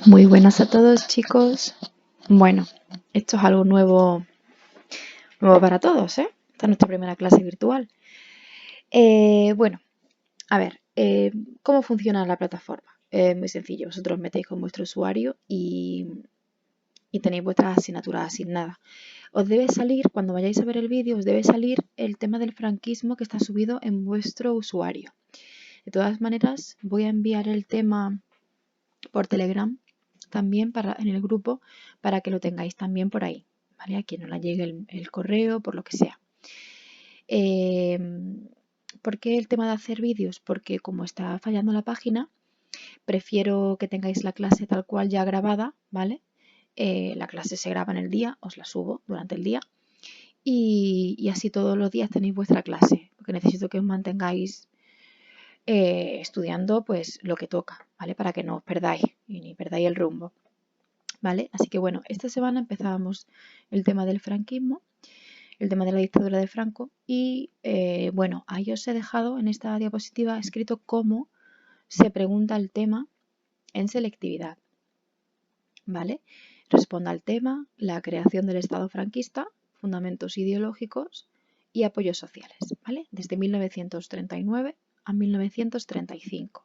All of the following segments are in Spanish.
Muy buenas a todos, chicos. Bueno, esto es algo nuevo para todos, ¿eh? Esta es nuestra primera clase virtual. Bueno, a ver, ¿cómo funciona la plataforma? Muy sencillo, vosotros metéis con vuestro usuario y tenéis vuestras asignaturas asignadas. Os debe salir, cuando vayáis a ver el vídeo, os debe salir el tema del franquismo que está subido en vuestro usuario. De todas maneras, voy a enviar el tema por Telegram también en el grupo para que lo tengáis también por ahí, ¿vale? A quien no le llegue el correo, por lo que sea. ¿Por qué el tema de hacer vídeos? Porque como está fallando la página, prefiero que tengáis la clase tal cual ya grabada, ¿vale? La clase se graba en el día, os la subo durante el día y así todos los días tenéis vuestra clase, porque necesito que os mantengáis estudiando pues lo que toca, ¿vale? Para que no os perdáis y ni perdáis el rumbo, ¿vale? Así que bueno, esta semana empezábamos el tema del franquismo, el tema de la dictadura de Franco y bueno, ahí os he dejado en esta diapositiva escrito cómo se pregunta el tema en selectividad, ¿vale? Responda al tema, la creación del Estado franquista, fundamentos ideológicos y apoyos sociales, ¿vale? Desde 1939 a 1935.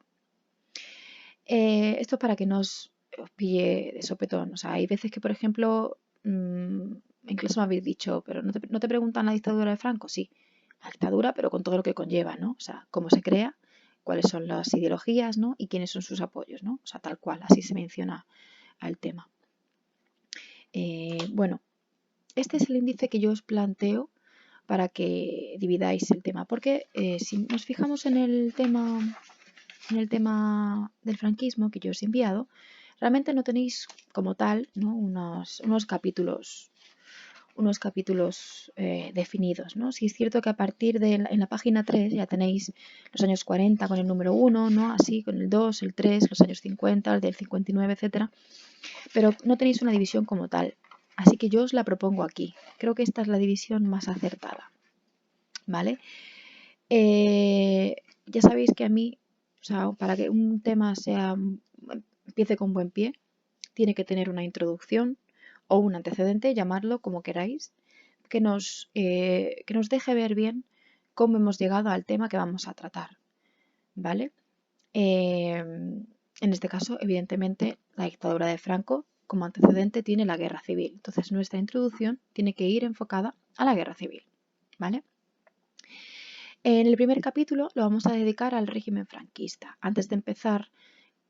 Esto es para que no os pille de sopetón. O sea, hay veces que, por ejemplo, en clase me habéis dicho, pero no te preguntan la dictadura de Franco. Sí, la dictadura, pero con todo lo que conlleva, ¿no? O sea, cómo se crea, cuáles son las ideologías, ¿no? Y quiénes son sus apoyos, ¿no? O sea, tal cual, así se menciona al tema. Bueno, este es el índice que yo os planteo para que dividáis el tema, porque si nos fijamos en el tema del franquismo que yo os he enviado, realmente no tenéis como tal, ¿no? unos capítulos definidos, ¿no? Sí es cierto que a partir en la página 3 ya tenéis los años 40 con el número 1, ¿no? Así con el 2, el 3, los años 50, el del 59, etcétera, pero no tenéis una división como tal. Así que yo os la propongo aquí. Creo que esta es la división más acertada, ¿vale? Ya sabéis que a mí, o sea, para que un tema empiece con buen pie, tiene que tener una introducción o un antecedente, llamarlo como queráis, que nos deje ver bien cómo hemos llegado al tema que vamos a tratar, ¿vale? En este caso, evidentemente, la dictadura de Franco como antecedente tiene la guerra civil. Entonces, nuestra introducción tiene que ir enfocada a la guerra civil, ¿vale? En el primer capítulo lo vamos a dedicar al régimen franquista. Antes de empezar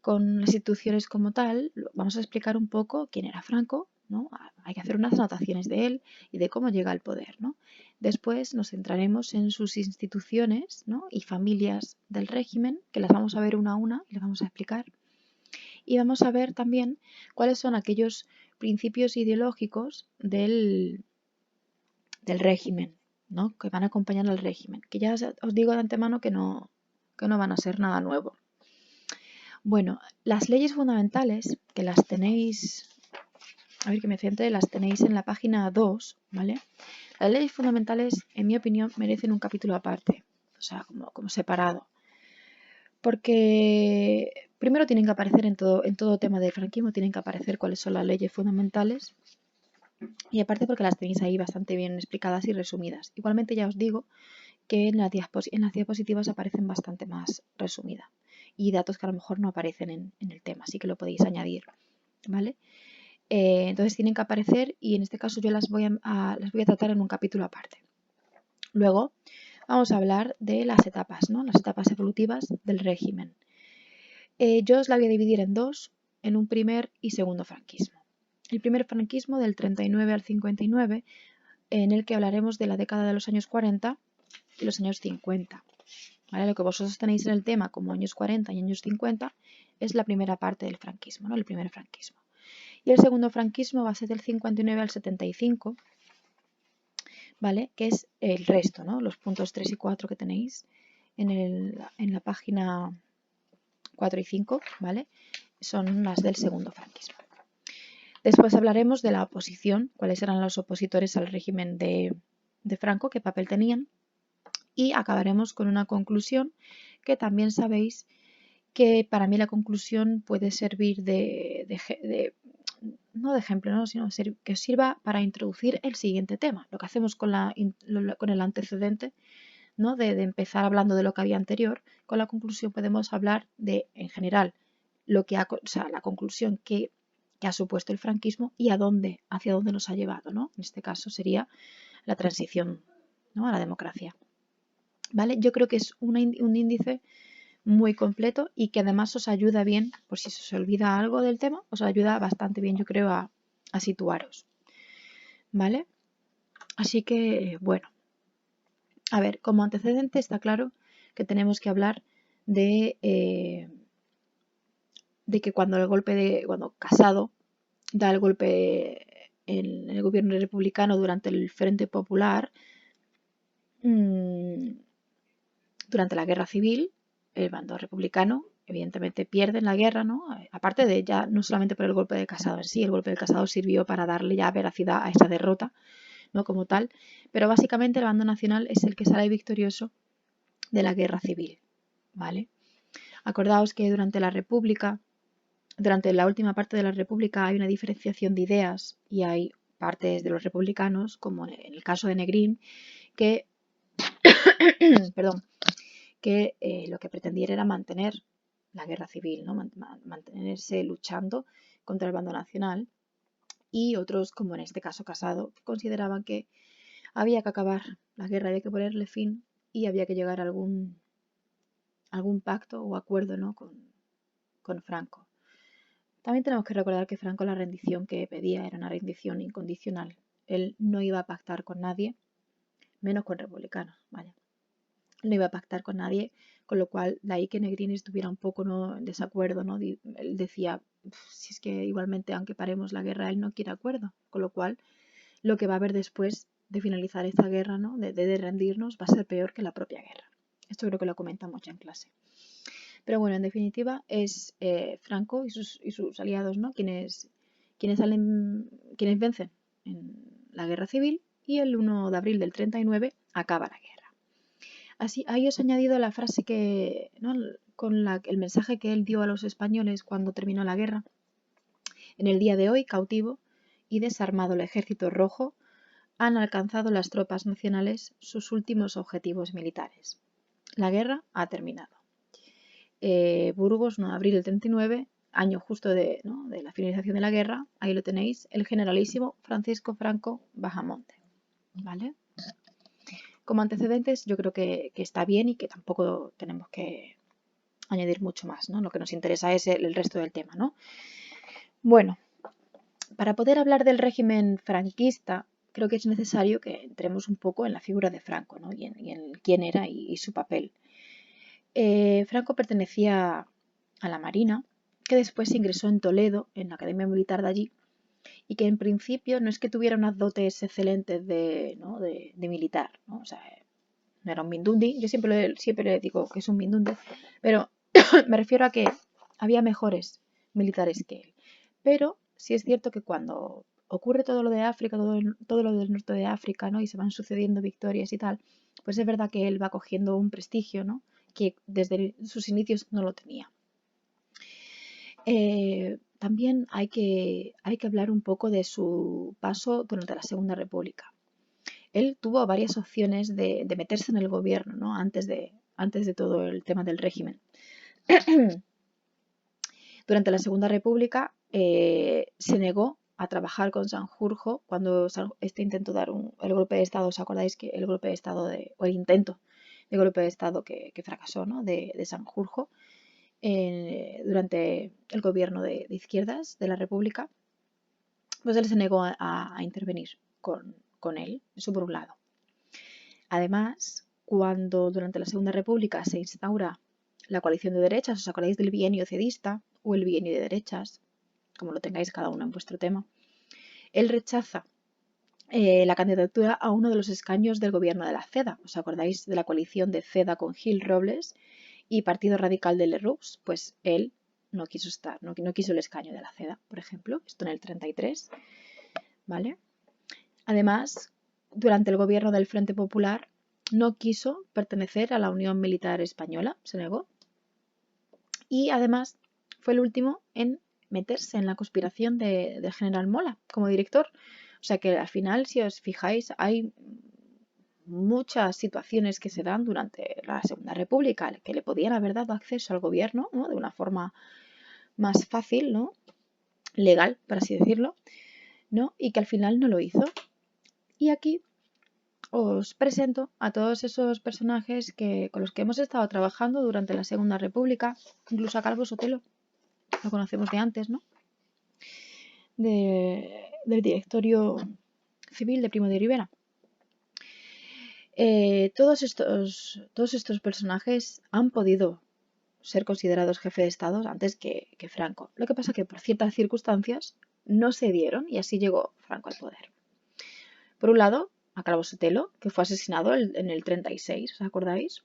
con las instituciones como tal, vamos a explicar un poco quién era Franco, ¿no? Hay que hacer unas anotaciones de él y de cómo llega al poder, ¿no? Después nos centraremos en sus instituciones, ¿no? Y familias del régimen, que las vamos a ver una a una y las vamos a explicar. Y vamos a ver también cuáles son aquellos principios ideológicos del régimen, ¿no? Que van a acompañar al régimen, que ya os digo de antemano que no van a ser nada nuevo. Bueno, las leyes fundamentales, que las tenéis, a ver que me centre, las tenéis en la página 2, ¿vale? Las leyes fundamentales, en mi opinión, merecen un capítulo aparte, o sea, como separado. Porque primero tienen que aparecer en todo tema del franquismo, tienen que aparecer cuáles son las leyes fundamentales. Y aparte porque las tenéis ahí bastante bien explicadas y resumidas. Igualmente ya os digo que en las diapositivas aparecen bastante más resumidas y datos que a lo mejor no aparecen en el tema, así que lo podéis añadir, ¿vale? Entonces tienen que aparecer y en este caso yo las voy a tratar en un capítulo aparte. Luego vamos a hablar de las etapas, ¿no? Las etapas evolutivas del régimen. Yo os la voy a dividir en dos, en un primer y segundo franquismo. El primer franquismo del 39 al 59, en el que hablaremos de la década de los años 40 y los años 50. ¿Vale? Lo que vosotros tenéis en el tema como años 40 y años 50 es la primera parte del franquismo, ¿no? El primer franquismo. Y el segundo franquismo va a ser del 59 al 75, ¿vale? Que es el resto, ¿no? Los puntos 3 y 4 que tenéis en la página 4 y 5, ¿vale? Son las del segundo franquismo. Después hablaremos de la oposición, cuáles eran los opositores al régimen de Franco, qué papel tenían. Y acabaremos con una conclusión que también sabéis que para mí la conclusión puede servir no de ejemplo, ¿no? Sino que sirva para introducir el siguiente tema. Lo que hacemos con el antecedente, ¿no? De empezar hablando de lo que había anterior, con la conclusión podemos hablar de, en general, la conclusión que ha supuesto el franquismo y hacia dónde nos ha llevado, ¿no? En este caso sería la transición, ¿no? A la democracia. ¿Vale? Yo creo que es un índice muy completo y que además os ayuda bien, por si se os olvida algo del tema, os ayuda bastante bien, yo creo, a situaros. ¿Vale? Así que, bueno, a ver, como antecedente está claro que tenemos que hablar de que cuando Casado da el golpe en el gobierno republicano durante el Frente Popular, durante la Guerra Civil, el bando republicano evidentemente pierde en la guerra, ¿no? Aparte de ya no solamente por el golpe de Casado en sí, el golpe de Casado sirvió para darle ya veracidad a esa derrota, ¿no? Como tal, pero básicamente el bando nacional es el que sale victorioso de la Guerra Civil, ¿vale? Acordaos que durante la última parte de la República hay una diferenciación de ideas y hay partes de los republicanos, como en el caso de Negrín, que perdón, que lo que pretendiera era mantener la guerra civil, ¿no? Mantenerse luchando contra el bando nacional, y otros, como en este caso Casado, que consideraban que había que acabar la guerra, había que ponerle fin y había que llegar a algún pacto o acuerdo, ¿no? con Franco. También tenemos que recordar que Franco la rendición que pedía era una rendición incondicional. Él no iba a pactar con nadie, menos con republicanos, vaya. No iba a pactar con nadie, con lo cual de ahí que Negrini estuviera un poco, ¿no?, en desacuerdo, ¿no? Él decía, si es que igualmente aunque paremos la guerra, él no quiere acuerdo, con lo cual lo que va a haber después de finalizar esta guerra, ¿no?, de rendirnos, va a ser peor que la propia guerra. Esto creo que lo comentamos ya en clase. Pero bueno, en definitiva es Franco y sus aliados, ¿no?, quienes vencen en la guerra civil, y el 1 de abril del 39 acaba la guerra. Así, ahí os he añadido la frase que, ¿no?, el mensaje que él dio a los españoles cuando terminó la guerra. En el día de hoy, cautivo y desarmado el ejército rojo, han alcanzado las tropas nacionales sus últimos objetivos militares. La guerra ha terminado. Burgos, 9 de abril del 39, año justo de la finalización de la guerra. Ahí lo tenéis, el generalísimo Francisco Franco Bahamonde. ¿Vale? Como antecedentes yo creo que está bien y que tampoco tenemos que añadir mucho más, ¿no? Lo que nos interesa es el resto del tema, ¿no? Bueno, para poder hablar del régimen franquista, creo que es necesario que entremos un poco en la figura de Franco, ¿no?, y en quién era y su papel. Franco pertenecía a la Marina, que después ingresó en Toledo, en la Academia Militar de allí, y que en principio no es que tuviera unas dotes excelentes de militar, ¿no? O sea, no era un mindundi. Yo siempre le digo que es un mindundi, pero me refiero a que había mejores militares que él. Pero sí es cierto que cuando ocurre todo lo de África, todo lo del norte de África, ¿no?, y se van sucediendo victorias y tal, pues es verdad que él va cogiendo un prestigio, ¿no?, que desde sus inicios no lo tenía. También hay que hablar un poco de su paso durante la Segunda República. Él tuvo varias opciones de meterse en el gobierno, ¿no?, antes de todo el tema del régimen. Durante la Segunda República se negó a trabajar con Sanjurjo cuando este intentó dar el golpe de Estado. ¿Os acordáis que el golpe de Estado o el intento de golpe de Estado que fracasó, ¿no?, de Sanjurjo durante el gobierno de izquierdas de la República? Pues él se negó a intervenir con él, eso por un lado. Además, cuando durante la Segunda República se instaura la coalición de derechas, ¿os acordáis del bienio cedista o el bienio de derechas? Como lo tengáis cada uno en vuestro tema. Él rechaza la candidatura a uno de los escaños del gobierno de la CEDA. ¿Os acordáis de la coalición de CEDA con Gil Robles y Partido Radical de Lerroux? Pues él no quiso estar, no quiso el escaño de la CEDA, por ejemplo, esto en el 33, ¿vale? Además, durante el gobierno del Frente Popular no quiso pertenecer a la Unión Militar Española, se negó. y además fue el último en meterse en la conspiración del general Mola como director. O sea que al final, si os fijáis, hay muchas situaciones que se dan durante la Segunda República que le podían haber dado acceso al gobierno, ¿no? De una forma más fácil, ¿no? Legal, por así decirlo, ¿no? Y que al final no lo hizo. Y aquí os presento a todos esos personajes con los que hemos estado trabajando durante la Segunda República, incluso a Calvo Sotelo, lo conocemos de antes, ¿no? Del directorio civil de Primo de Rivera. Todos estos personajes han podido ser considerados jefe de Estado antes que Franco. Lo que pasa es que por ciertas circunstancias no se dieron y así llegó Franco al poder. Por un lado, a Calvo Sotelo, que fue asesinado en el 36, ¿os acordáis?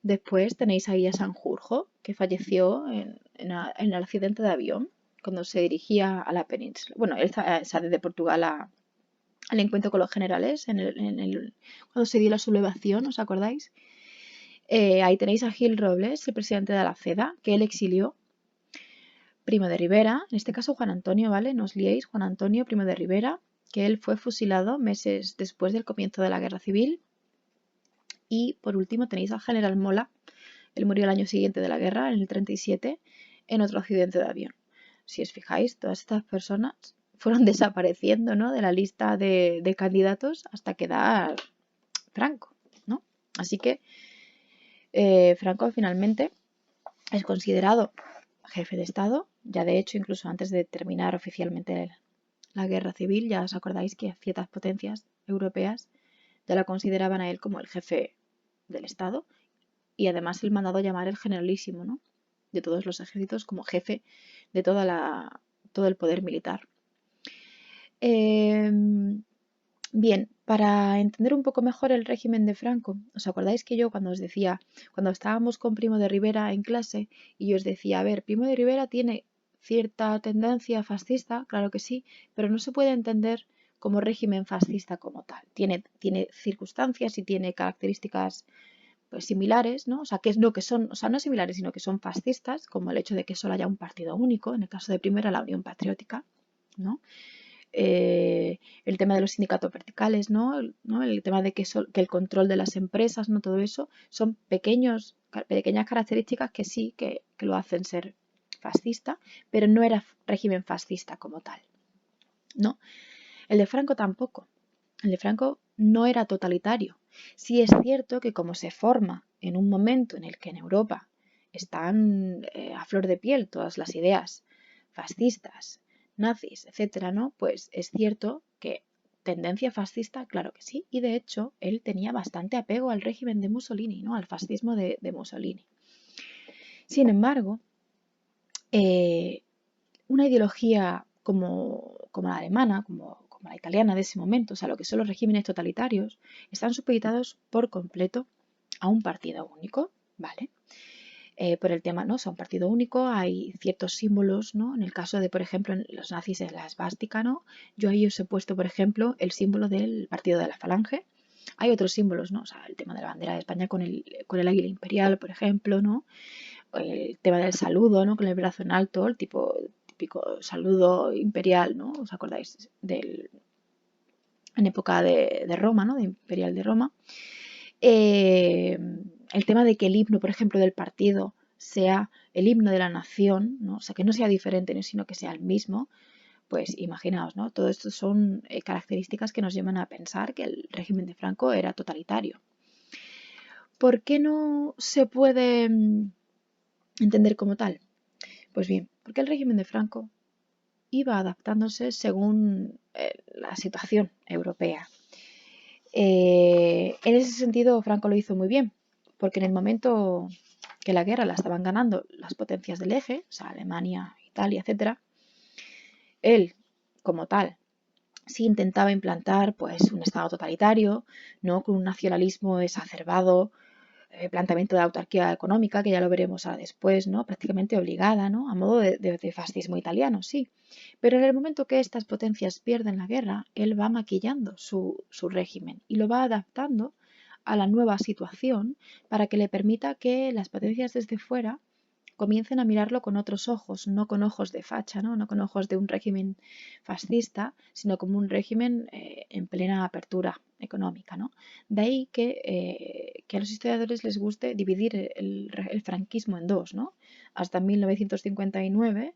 Después tenéis ahí a Sanjurjo, que falleció en el accidente de avión cuando se dirigía a la península. Bueno, él sale de Portugal al encuentro con los generales cuando se dio la sublevación, ¿os acordáis? Ahí tenéis a Gil Robles, el presidente de la CEDA, que él exilió. Primo de Rivera, en este caso Juan Antonio, ¿vale? No os liéis, Juan Antonio Primo de Rivera, que él fue fusilado meses después del comienzo de la Guerra Civil. Y por último tenéis al general Mola, él murió el año siguiente de la guerra, en el 37, en otro accidente de avión. Si os fijáis, todas estas personas fueron desapareciendo, ¿no? De la lista de candidatos hasta quedar Franco, ¿no? Así que Franco finalmente es considerado jefe de Estado. Ya de hecho, incluso antes de terminar oficialmente la guerra civil, ya os acordáis que ciertas potencias europeas ya la consideraban a él como el jefe del Estado y además el mandado a llamar el generalísimo, ¿no? De todos los ejércitos como jefe de todo el poder militar. Bien, para entender un poco mejor el régimen de Franco, ¿os acordáis que yo cuando os decía, cuando estábamos con Primo de Rivera en clase y yo os decía, a ver, Primo de Rivera tiene cierta tendencia fascista, claro que sí, pero no se puede entender como régimen fascista como tal. Tiene circunstancias y tiene características pues, similares, ¿no? O sea, no similares, sino que son fascistas, como el hecho de que solo haya un partido único, en el caso de Primo era la Unión Patriótica, ¿no? El tema de los sindicatos verticales, ¿no? El tema de que el control de las empresas, ¿no? Todo eso son pequeñas características que sí que lo hacen ser fascista, pero no era régimen fascista como tal, ¿no? El de Franco tampoco. El de Franco no era totalitario. Sí es cierto que como se forma en un momento en el que en Europa están a flor de piel todas las ideas fascistas, nazis, etcétera, ¿no? Pues es cierto que tendencia fascista, claro que sí, y de hecho él tenía bastante apego al régimen de Mussolini, ¿no? Al fascismo de Mussolini. Sin embargo, una ideología como la alemana, como la italiana de ese momento, o sea, lo que son los regímenes totalitarios, están supeditados por completo a un partido único, ¿vale? Por el tema, ¿no? O sea, un partido único, hay ciertos símbolos, ¿no? En el caso de, por ejemplo, en los nazis es la esvástica, ¿no? Yo ahí os he puesto, por ejemplo, el símbolo del partido de la Falange. Hay otros símbolos, ¿no? O sea, el tema de la bandera de España con el águila imperial, por ejemplo, ¿no? El tema del saludo, ¿no? Con el brazo en alto, el típico saludo imperial, ¿no? ¿Os acordáis en época de Roma, ¿no? De imperial de Roma? El tema de que el himno, por ejemplo, del partido sea el himno de la nación, ¿no? O sea, que no sea diferente, sino que sea el mismo, pues imaginaos, ¿no? Todo esto son características que nos llevan a pensar que el régimen de Franco era totalitario. ¿Por qué no se puede entender como tal? Pues bien, porque el régimen de Franco iba adaptándose según la situación europea. En ese sentido, Franco lo hizo muy bien, porque en el momento que la guerra la estaban ganando las potencias del eje, o sea, Alemania, Italia, etc., él, como tal, sí intentaba implantar pues, un Estado totalitario, ¿no? Con un nacionalismo exacerbado, planteamiento de autarquía económica, que ya lo veremos ahora después, ¿no? Prácticamente obligada, ¿no? A modo de fascismo italiano, sí. Pero en el momento que estas potencias pierden la guerra, él va maquillando su régimen y lo va adaptando a la nueva situación para que le permita que las potencias desde fuera comiencen a mirarlo con otros ojos, no con ojos de facha, no con ojos de un régimen fascista, sino como un régimen en plena apertura económica, ¿no? De ahí que a los historiadores les guste dividir el franquismo en dos, ¿no? Hasta 1959,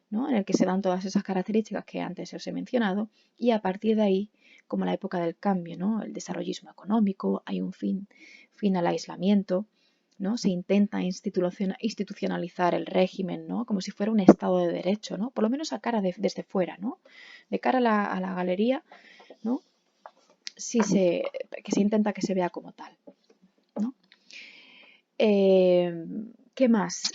¿no? En el que se dan todas esas características que antes os he mencionado, y a partir de ahí, como la época del cambio, ¿no? El desarrollismo económico, hay un fin al aislamiento, ¿no? Se intenta institucionalizar el régimen, ¿no? Como si fuera un Estado de Derecho, ¿no? Por lo menos desde fuera, ¿no? De cara a la galería, ¿no? Que se intenta que se vea como tal, ¿no? ¿Qué más?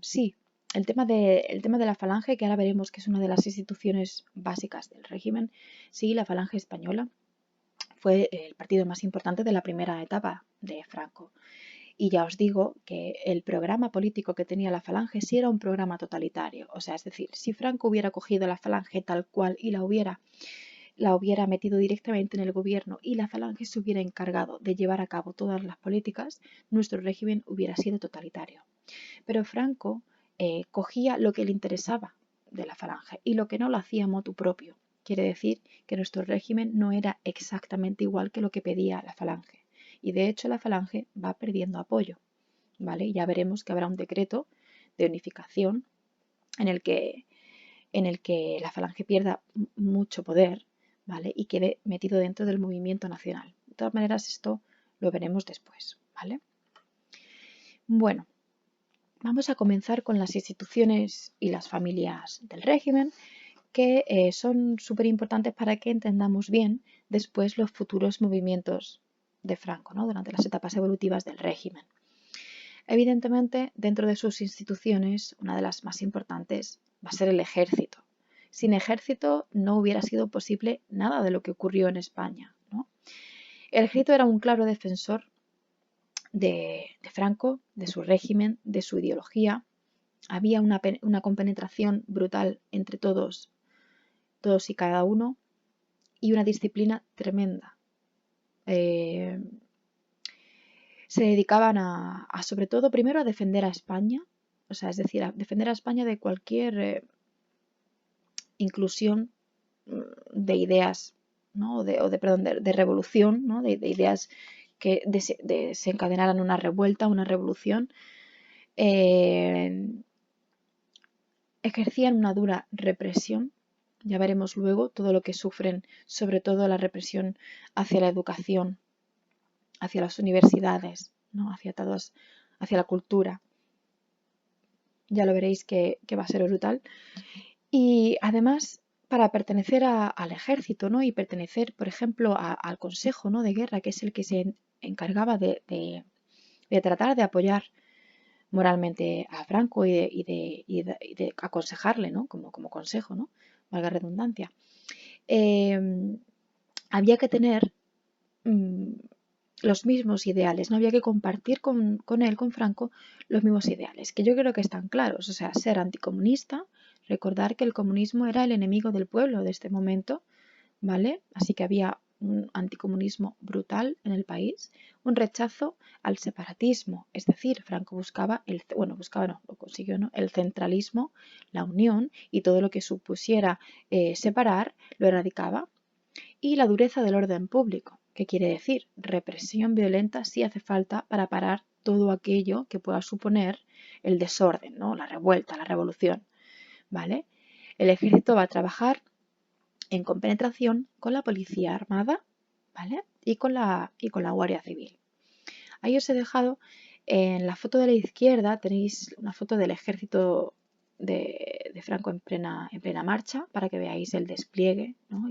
Sí, el tema de la Falange, que ahora veremos que es una de las instituciones básicas del régimen. Sí, la Falange española fue el partido más importante de la primera etapa de Franco. Y ya os digo que el programa político que tenía la Falange sí era un programa totalitario. O sea, es decir, si Franco hubiera cogido la Falange tal cual y la hubiera metido directamente en el gobierno y la Falange se hubiera encargado de llevar a cabo todas las políticas, nuestro régimen hubiera sido totalitario. Pero Franco cogía lo que le interesaba de la Falange y lo que no lo hacía motu propio. Quiere decir que nuestro régimen no era exactamente igual que lo que pedía la Falange. Y de hecho la Falange va perdiendo apoyo, ¿vale? Ya veremos que habrá un decreto de unificación en el que la Falange pierda mucho poder, ¿vale? Y quede metido dentro del movimiento nacional. De todas maneras, esto lo veremos después, ¿vale? Bueno, vamos a comenzar con las instituciones y las familias del régimen, que son súper importantes para que entendamos bien después los futuros movimientos de Franco, ¿no? Durante las etapas evolutivas del régimen. Evidentemente, dentro de sus instituciones, una de las más importantes va a ser el ejército. Sin ejército no hubiera sido posible nada de lo que ocurrió en España, ¿no? El ejército era un claro defensor de Franco, de su régimen, de su ideología. Había una compenetración brutal entre todos y cada uno, y una disciplina tremenda. Se dedicaban sobre todo, primero a defender a España, o sea, es decir, a defender a España de cualquier inclusión de ideas, ¿no? de revolución, ¿no? de ideas que desencadenaran una revuelta, una revolución. Ejercían una dura represión. Ya veremos luego todo lo que sufren, sobre todo la represión hacia la educación, hacia las universidades, ¿no? hacia la cultura. Ya lo veréis que va a ser brutal. Y además, para pertenecer al ejército, ¿no? Y pertenecer, por ejemplo, al Consejo, ¿no? de Guerra, que es el que se encargaba de tratar de apoyar moralmente a Franco y de aconsejarle, ¿no? Como consejo, ¿no? Valga redundancia. Había que tener los mismos ideales, no había que compartir con él, con Franco, los mismos ideales, que yo creo que están claros, o sea, ser anticomunista, recordar que el comunismo era el enemigo del pueblo de este momento, ¿vale? Así que había un anticomunismo brutal en el país, un rechazo al separatismo, es decir, Franco lo consiguió, ¿no? El centralismo, la unión y todo lo que supusiera separar, lo erradicaba, y la dureza del orden público. ¿Qué quiere decir? Represión violenta si hace falta para parar todo aquello que pueda suponer el desorden, ¿no? La revuelta, la revolución, ¿vale? El ejército va a trabajar en compenetración con la policía armada, ¿vale? Y con la Guardia Civil. Ahí os he dejado en la foto de la izquierda, tenéis una foto del ejército de Franco en plena marcha para que veáis el despliegue, ¿no?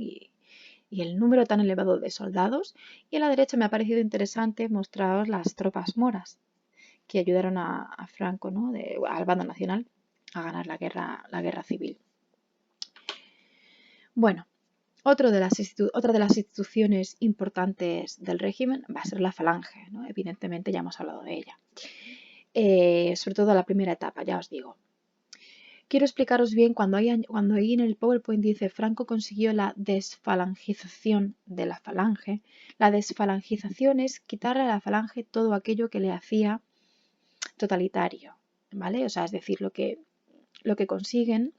y el número tan elevado de soldados. Y a la derecha me ha parecido interesante mostraros las tropas moras que ayudaron a Franco, ¿no? Al bando nacional, a ganar la guerra civil. Bueno, otra de las instituciones importantes del régimen va a ser la Falange, ¿no? Evidentemente ya hemos hablado de ella. Sobre todo la primera etapa, ya os digo. Quiero explicaros bien cuando ahí en el PowerPoint dice Franco consiguió la desfalangización de la Falange. La desfalangización es quitarle a la Falange todo aquello que le hacía totalitario, ¿vale? O sea, es decir, lo que consiguen,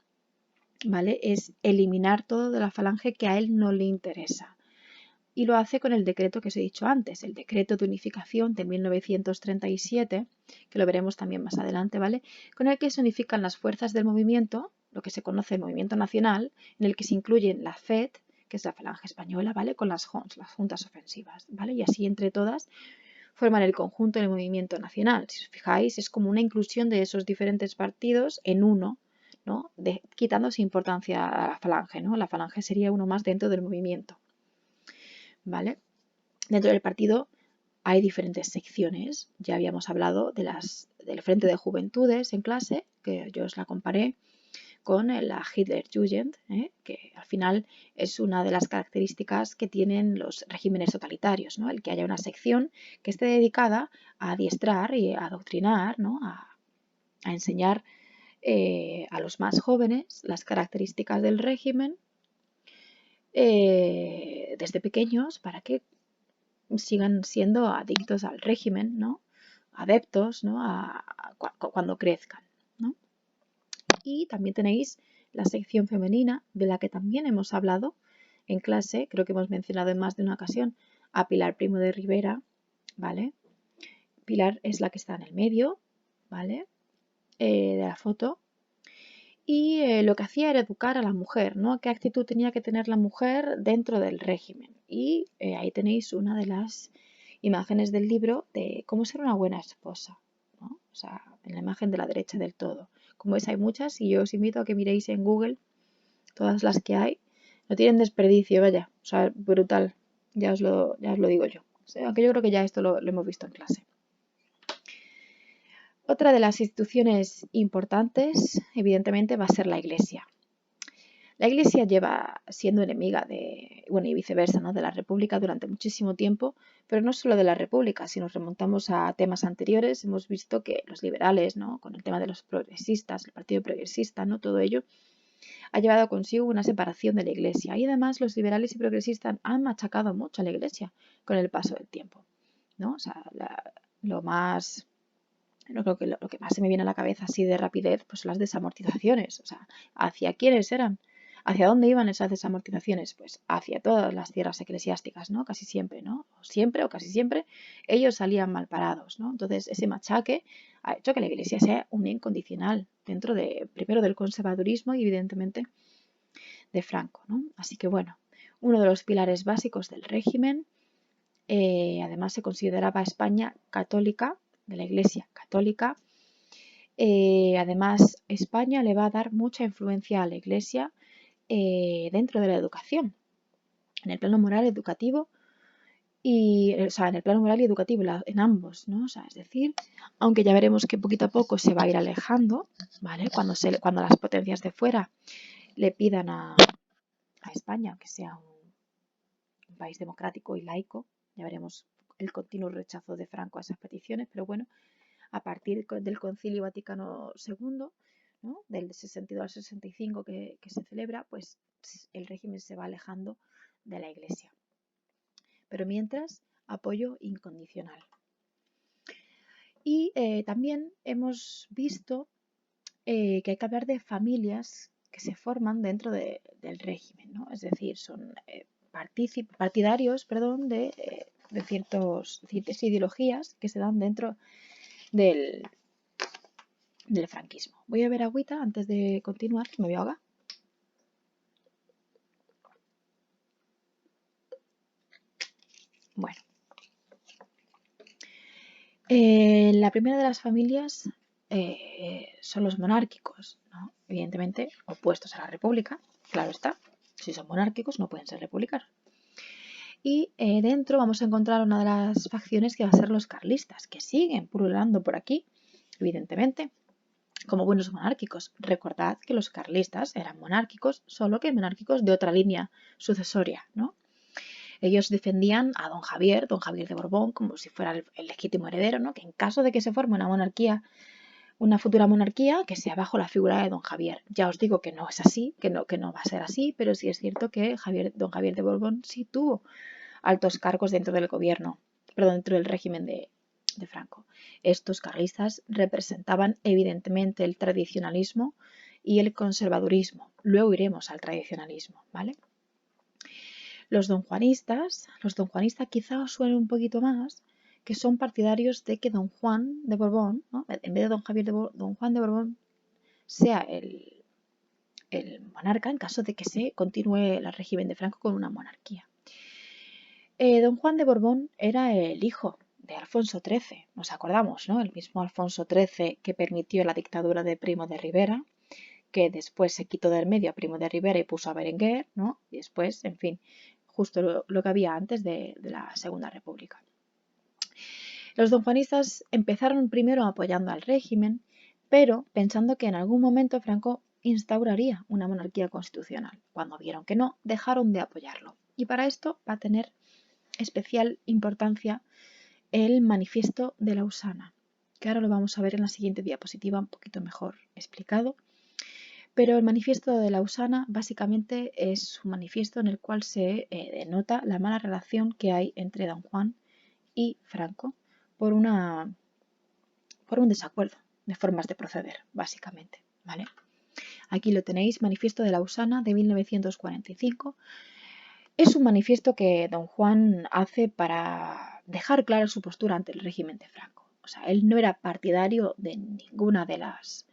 ¿vale? Es eliminar todo de la falange que a él no le interesa. Y lo hace con el decreto que os he dicho antes, el decreto de unificación de 1937, que lo veremos también más adelante, ¿vale? Con el que se unifican las fuerzas del movimiento, lo que se conoce el movimiento nacional, en el que se incluyen la FED, que es la falange española, ¿vale? Con las JONS, las juntas ofensivas, ¿vale? Y así entre todas forman el conjunto del movimiento nacional. Si os fijáis, es como una inclusión de esos diferentes partidos en uno, ¿no? Quitándose importancia a la falange, ¿no? La falange sería uno más dentro del movimiento, ¿vale? Dentro del partido hay diferentes secciones. Ya habíamos hablado del Frente de Juventudes en clase, que yo os la comparé con la Hitlerjugend, que al final es una de las características que tienen los regímenes totalitarios, ¿no? El que haya una sección que esté dedicada a adiestrar y a adoctrinar, ¿no? a enseñar a los más jóvenes las características del régimen desde pequeños para que sigan siendo adictos al régimen, ¿no? Adeptos, ¿no? Cuando crezcan, ¿no? Y también tenéis la sección femenina, de la que también hemos hablado en clase, creo que hemos mencionado en más de una ocasión a Pilar Primo de Rivera, ¿vale? Pilar es la que está en el medio, ¿vale? De la foto. Y lo que hacía era educar a la mujer, ¿no? ¿Qué actitud tenía que tener la mujer dentro del régimen? Y ahí tenéis una de las imágenes del libro de cómo ser una buena esposa, ¿no? O sea, en la imagen de la derecha del todo. Como veis hay muchas y yo os invito a que miréis en Google todas las que hay. No tienen desperdicio, vaya, o sea, brutal, ya os lo digo yo. O sea, aunque yo creo que ya esto lo hemos visto en clase. Otra de las instituciones importantes, evidentemente, va a ser la Iglesia. La Iglesia lleva siendo enemiga bueno, y viceversa, ¿no? De la República durante muchísimo tiempo, pero no solo de la República. Si nos remontamos a temas anteriores, hemos visto que los liberales, ¿no? Con el tema de los progresistas, el Partido Progresista, ¿no? Todo ello ha llevado consigo una separación de la Iglesia. Y además los liberales y progresistas han machacado mucho a la Iglesia con el paso del tiempo, ¿no? O sea, creo que lo que más se me viene a la cabeza así de rapidez, pues son las desamortizaciones. O sea, ¿hacia quiénes eran? ¿Hacia dónde iban esas desamortizaciones? Pues hacia todas las tierras eclesiásticas, ¿no? Casi siempre, ¿no? Siempre o casi siempre ellos salían mal parados, ¿no? Entonces ese machaque ha hecho que la Iglesia sea un incondicional dentro primero del conservadurismo y evidentemente de Franco, ¿no? Así que bueno, uno de los pilares básicos del régimen. Además se consideraba España católica, de la Iglesia católica. Además España le va a dar mucha influencia a la Iglesia dentro de la educación, en el plano moral educativo o sea, en el plano moral y educativo, en ambos, ¿no? O sea, es decir, aunque ya veremos que poquito a poco se va a ir alejando, ¿vale? Cuando las potencias de fuera le pidan a España que sea un país democrático y laico, ya veremos el continuo rechazo de Franco a esas peticiones, pero bueno, a partir del Concilio Vaticano II, ¿no? Del 62 al 65 que se celebra, pues el régimen se va alejando de la Iglesia. Pero mientras, apoyo incondicional. Y también hemos visto que hay que hablar de familias que se forman dentro del régimen, ¿no? Es decir, son partidarios de ciertas ideologías que se dan dentro del franquismo. Voy a beber agüita antes de continuar, que me voy a ahogar. Bueno. La primera de las familias son los monárquicos, ¿no? Evidentemente opuestos a la república, claro está. Si son monárquicos no pueden ser republicanos. Y dentro vamos a encontrar una de las facciones que va a ser los carlistas, que siguen pululando por aquí, evidentemente, como buenos monárquicos. Recordad que los carlistas eran monárquicos, solo que monárquicos de otra línea sucesoria, ¿no? Ellos defendían a don Javier de Borbón, como si fuera el legítimo heredero, ¿no? Que en caso de que se forme una futura monarquía, que sea bajo la figura de don Javier. Ya os digo que no es así, que no va a ser así, pero sí es cierto que don Javier de Borbón sí tuvo altos cargos dentro del gobierno, perdón, dentro del régimen de de Franco. Estos carlistas representaban evidentemente el tradicionalismo y el conservadurismo. Luego iremos al tradicionalismo, ¿vale? Los donjuanistas quizá os suenen un poquito más, que son partidarios de que don Juan de Borbón, ¿no? En vez de don Javier de Borbón, don Juan de Borbón sea el monarca en caso de que se continúe el régimen de Franco con una monarquía. Don Juan de Borbón era el hijo de Alfonso XIII, nos acordamos, ¿no? El mismo Alfonso XIII que permitió la dictadura de Primo de Rivera, que después se quitó del medio a Primo de Rivera y puso a Berenguer, ¿no? Y después, en fin, justo lo que había antes de la Segunda República. Los donjuanistas empezaron primero apoyando al régimen, pero pensando que en algún momento Franco instauraría una monarquía constitucional. Cuando vieron que no, dejaron de apoyarlo. Y para esto va a tener especial importancia el manifiesto de Lausana, que ahora lo vamos a ver en la siguiente diapositiva un poquito mejor explicado. Pero el manifiesto de Lausana básicamente es un manifiesto en el cual se denota la mala relación que hay entre don Juan y Franco por un desacuerdo de formas de proceder, básicamente, ¿vale? Aquí lo tenéis, manifiesto de Lausana de 1945. Es un manifiesto que don Juan hace para dejar clara su postura ante el régimen de Franco. O sea, él no era partidario de ninguna de las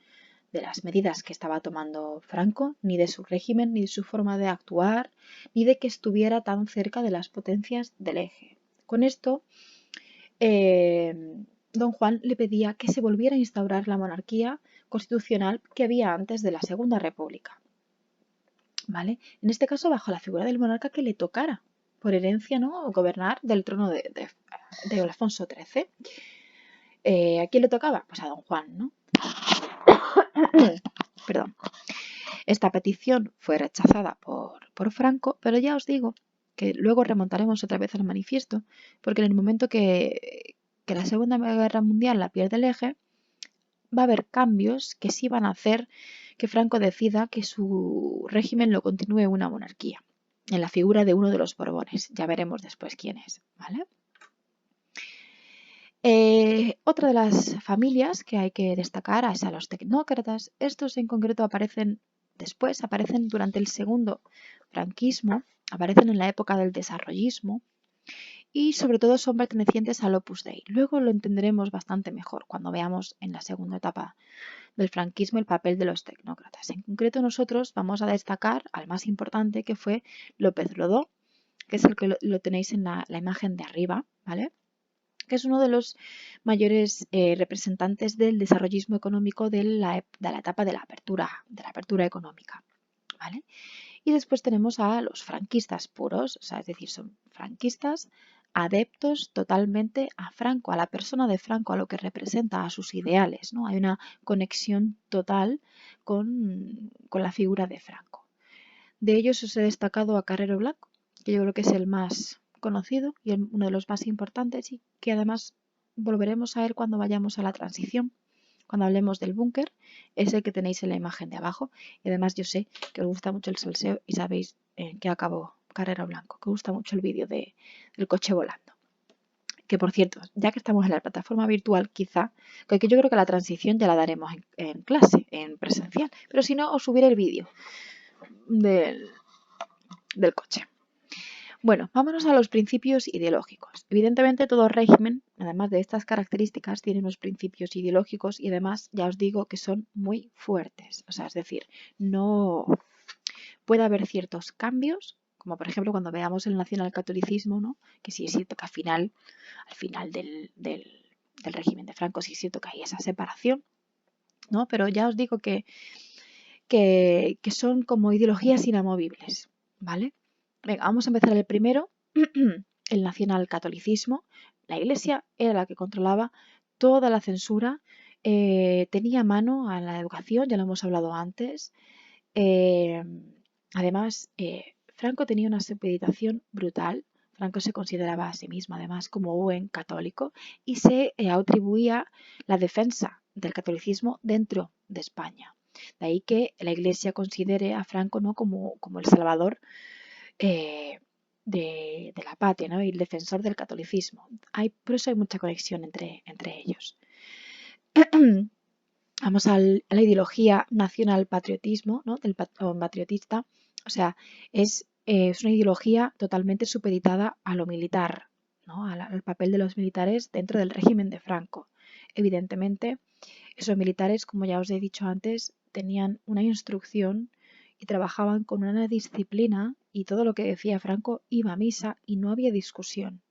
medidas que estaba tomando Franco, ni de su régimen, ni de su forma de actuar, ni de que estuviera tan cerca de las potencias del eje. Con esto, don Juan le pedía que se volviera a instaurar la monarquía constitucional que había antes de la Segunda República. ¿Vale? En este caso, bajo la figura del monarca que le tocara, por herencia, ¿no? Gobernar del trono de Alfonso XIII. ¿A quién le tocaba? Pues a don Juan, ¿no? Perdón. Esta petición fue rechazada por Franco, pero ya os digo que luego remontaremos otra vez al manifiesto, porque en el momento que la Segunda Guerra Mundial la pierde el eje, va a haber cambios que sí van a hacer que Franco decida que su régimen lo continúe una monarquía, en la figura de uno de los Borbones. Ya veremos después quién es, ¿vale? Otra de las familias que hay que destacar es a los tecnócratas. Estos en concreto aparecen durante el segundo franquismo, aparecen en la época del desarrollismo y sobre todo son pertenecientes al Opus Dei. Luego lo entenderemos bastante mejor cuando veamos en la segunda etapa del franquismo el papel de los tecnócratas. En concreto nosotros vamos a destacar al más importante, que fue López Rodó, que es el que lo tenéis en la imagen de arriba, ¿vale? Que es uno de los mayores representantes del desarrollismo económico de la etapa de la apertura económica, ¿vale? Y después tenemos a los franquistas puros, o sea, es decir, son franquistas adeptos totalmente a Franco, a la persona de Franco, a lo que representa, a sus ideales, ¿no? Hay una conexión total con la figura de Franco. De ellos os he destacado a Carrero Blanco, que yo creo que es el más conocido y uno de los más importantes y que además volveremos a ver cuando vayamos a la transición. Cuando hablemos del búnker, es el que tenéis en la imagen de abajo. Y además yo sé que os gusta mucho el salseo y sabéis en qué acabó Carrero Blanco, que os gusta mucho el vídeo del coche volando. Que por cierto, ya que estamos en la plataforma virtual, quizá, porque yo creo que la transición ya la daremos en clase, en presencial, pero si no, os subiré el vídeo del coche. Bueno, vámonos a los principios ideológicos. Evidentemente todo régimen, además de estas características, tiene unos principios ideológicos y además ya os digo que son muy fuertes. O sea, es decir, no puede haber ciertos cambios, como por ejemplo cuando veamos el nacionalcatolicismo, ¿no? Que sí es cierto que al final del régimen de Franco sí es cierto que hay esa separación, ¿no? Pero ya os digo que son como ideologías inamovibles, ¿vale? Venga, vamos a empezar el primero, el nacionalcatolicismo. La Iglesia era la que controlaba toda la censura, tenía mano a la educación, ya lo hemos hablado antes. Además, Franco tenía una supeditación brutal. Franco se consideraba a sí mismo además como buen católico y se atribuía la defensa del catolicismo dentro de España. De ahí que la Iglesia considere a Franco, ¿no? como el salvador de la patria, ¿no? Y el defensor del catolicismo. Por eso hay mucha conexión entre ellos. Vamos a la ideología nacional patriotismo, ¿no? O patriotista. O sea, es una ideología totalmente supeditada a lo militar, ¿no? Al papel de los militares dentro del régimen de Franco. Evidentemente, esos militares, como ya os he dicho antes, tenían una instrucción y trabajaban con una disciplina, y todo lo que decía Franco iba a misa y no había discusión.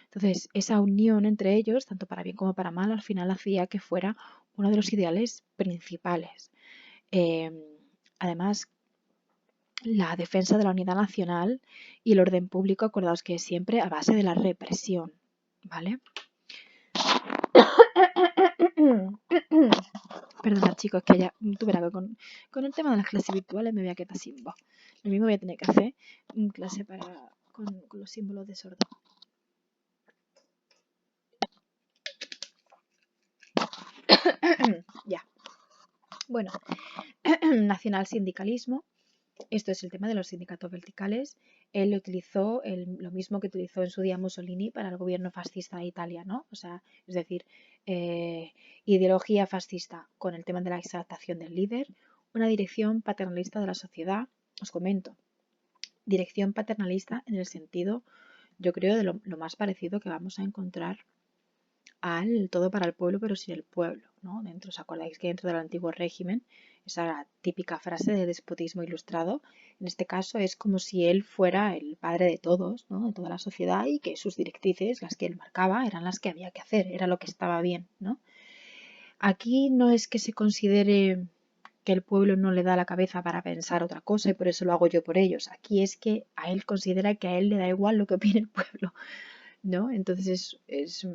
Entonces, esa unión entre ellos, tanto para bien como para mal, al final hacía que fuera uno de los ideales principales. Además, la defensa de la unidad nacional y el orden público, acordaos que es siempre a base de la represión, ¿vale? Perdonad, chicos, que ya tuve algo con el tema de las clases virtuales, me voy a quedar sin voz. Lo mismo voy a tener que hacer clase con los símbolos de sordo. Ya. Bueno, nacional sindicalismo. Esto es el tema de los sindicatos verticales. Él utilizó lo mismo que utilizó en su día Mussolini para el gobierno fascista de Italia, ¿no? O sea, es decir, ideología fascista con el tema de la exaltación del líder, una dirección paternalista de la sociedad. Os comento, dirección paternalista en el sentido, yo creo, de lo más parecido que vamos a encontrar al todo para el pueblo pero sin el pueblo, ¿no? ¿Os acordáis que dentro del antiguo régimen, esa típica frase de despotismo ilustrado, en este caso es como si él fuera el padre de todos, ¿no? De toda la sociedad, y que sus directrices, las que él marcaba, eran las que había que hacer, era lo que estaba bien, ¿no? Aquí no es que se considere que el pueblo no le da la cabeza para pensar otra cosa y por eso lo hago yo por ellos. Aquí es que a él considera que a él le da igual lo que opine el pueblo, ¿no? Entonces eso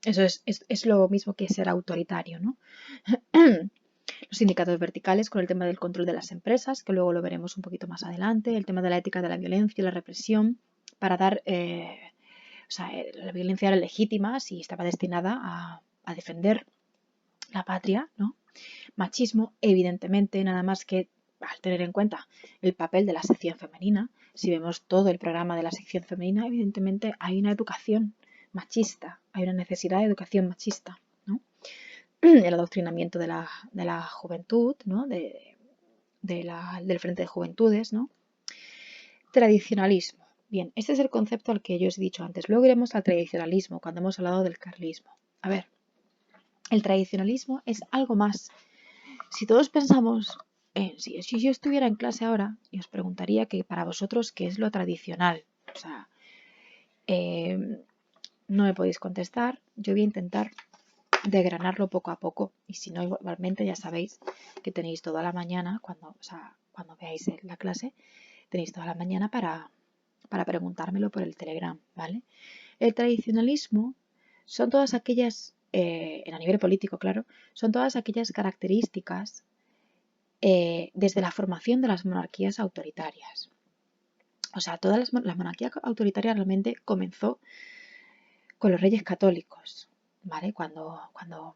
es lo mismo que ser autoritario, ¿no? Los sindicatos verticales con el tema del control de las empresas, que luego lo veremos un poquito más adelante, el tema de la ética de la violencia y la represión, para dar, o sea, la violencia era legítima si estaba destinada a defender la patria, ¿no? Machismo, evidentemente, nada más que al tener en cuenta el papel de la sección femenina. Si vemos todo el programa de la sección femenina, evidentemente hay una educación machista, hay una necesidad de educación machista, ¿no? El adoctrinamiento de la juventud, ¿no? Del Frente de Juventudes, ¿no? Tradicionalismo. Bien, este es el concepto al que yo os he dicho antes. Luego iremos al tradicionalismo, cuando hemos hablado del carlismo. A ver, el tradicionalismo es algo más. Si todos pensamos si yo estuviera en clase ahora y os preguntaría que para vosotros qué es lo tradicional, o sea, no me podéis contestar, yo voy a intentar desgranarlo poco a poco, y si no, igualmente ya sabéis que tenéis toda la mañana, cuando veáis la clase, tenéis toda la mañana para preguntármelo por el Telegram, ¿vale? El tradicionalismo son todas aquellas, a nivel político, claro, son todas aquellas características desde la formación de las monarquías autoritarias. O sea, la monarquía autoritaria realmente comenzó con los reyes católicos, ¿vale? Cuando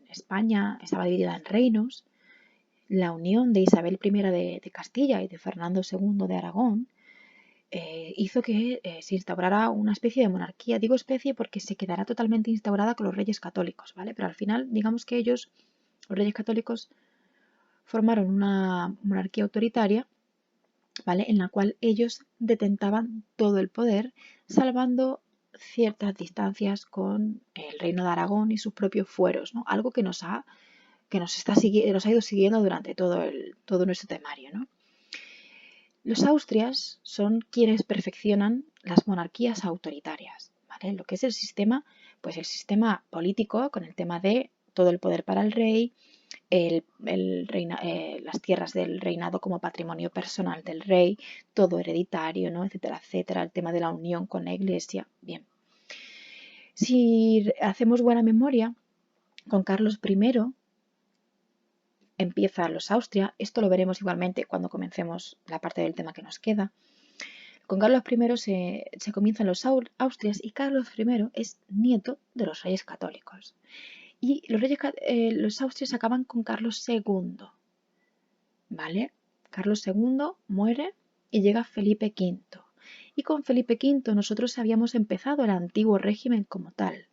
España estaba dividida en reinos, la unión de Isabel I de Castilla y de Fernando II de Aragón hizo que se instaurara una especie de monarquía. Digo especie porque se quedará totalmente instaurada con los reyes católicos, ¿vale? Pero al final, digamos que ellos, los reyes católicos, formaron una monarquía autoritaria, ¿vale? En la cual ellos detentaban todo el poder, salvando ciertas distancias con el reino de Aragón y sus propios fueros, ¿no? Algo que nos ha ido siguiendo durante todo nuestro temario, ¿no? Los Austrias son quienes perfeccionan las monarquías autoritarias, ¿vale? Lo que es el sistema, pues el sistema político con el tema de todo el poder para el rey, las tierras del reinado como patrimonio personal del rey, todo hereditario, ¿no? Etcétera, etcétera, el tema de la unión con la iglesia. Bien, si hacemos buena memoria, con Carlos I empieza los Austria, esto lo veremos igualmente cuando comencemos la parte del tema que nos queda. Con Carlos I se comienzan los Austrias, y Carlos I es nieto de los reyes católicos. Y los Austrias acaban con Carlos II, ¿vale? Carlos II muere y llega Felipe V. Y con Felipe V nosotros habíamos empezado el antiguo régimen como tal.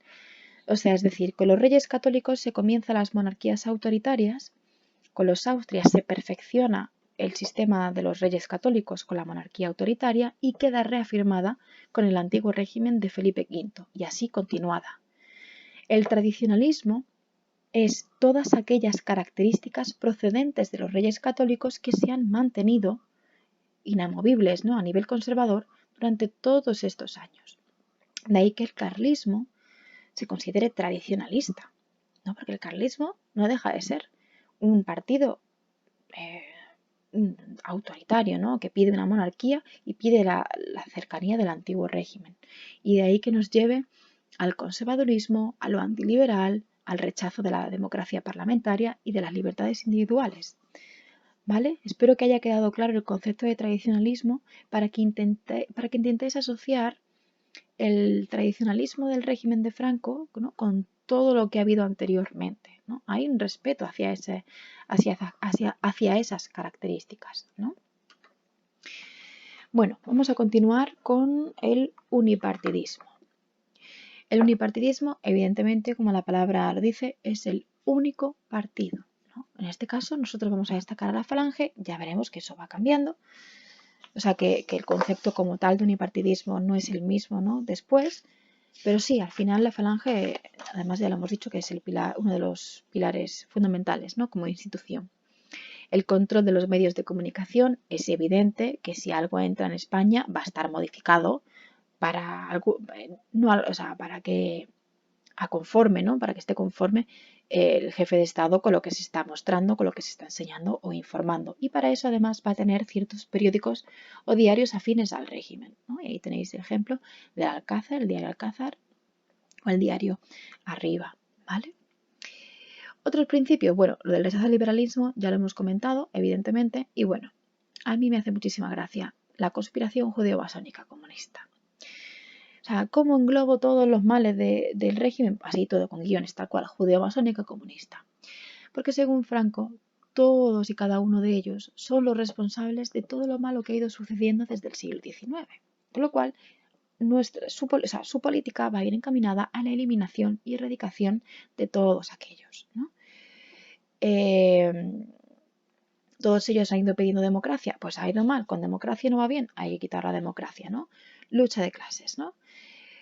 O sea, es decir, con los reyes católicos se comienzan las monarquías autoritarias, con los Austrias se perfecciona el sistema de los reyes católicos con la monarquía autoritaria y queda reafirmada con el antiguo régimen de Felipe V, y así continuada. El tradicionalismo es todas aquellas características procedentes de los reyes católicos que se han mantenido inamovibles, ¿no?, a nivel conservador durante todos estos años. De ahí que el carlismo se considere tradicionalista, ¿no? Porque el carlismo no deja de ser un partido autoritario, ¿no?, que pide una monarquía y pide la cercanía del antiguo régimen. Y de ahí que nos lleve al conservadurismo, a lo antiliberal, al rechazo de la democracia parlamentaria y de las libertades individuales. ¿Vale? Espero que haya quedado claro el concepto de tradicionalismo para que intentéis asociar el tradicionalismo del régimen de Franco, ¿no?, con todo lo que ha habido anteriormente, ¿no? Hay un respeto hacia esas características, ¿no? Bueno, vamos a continuar con el unipartidismo. El unipartidismo, evidentemente, como la palabra lo dice, es el único partido, ¿no? En este caso, nosotros vamos a destacar a la Falange, ya veremos que eso va cambiando. O sea, que el concepto como tal de unipartidismo no es el mismo, ¿no?, después, pero sí, al final la Falange, además ya lo hemos dicho, que es uno de los pilares fundamentales, ¿no?, como institución. El control de los medios de comunicación es evidente que si algo entra en España va a estar modificado para que para que esté conforme el jefe de Estado con lo que se está mostrando, con lo que se está enseñando o informando. Y para eso además va a tener ciertos periódicos o diarios afines al régimen, ¿no? Y ahí tenéis el ejemplo del Alcázar, el diario Alcázar o el diario Arriba, ¿vale? Otro principio, bueno, lo del rechazo al liberalismo ya lo hemos comentado, evidentemente, y bueno, a mí me hace muchísima gracia la conspiración judeo-masónica comunista. O sea, ¿cómo englobo todos los males del régimen? Así todo con guiones, tal cual, judeo-masónica comunista. Porque según Franco, todos y cada uno de ellos son los responsables de todo lo malo que ha ido sucediendo desde el siglo XIX. Con lo cual, su política va a ir encaminada a la eliminación y erradicación de todos aquellos, ¿no? Todos ellos han ido pidiendo democracia, pues ha ido mal, con democracia no va bien, hay que quitar la democracia, ¿no? Lucha de clases, ¿no?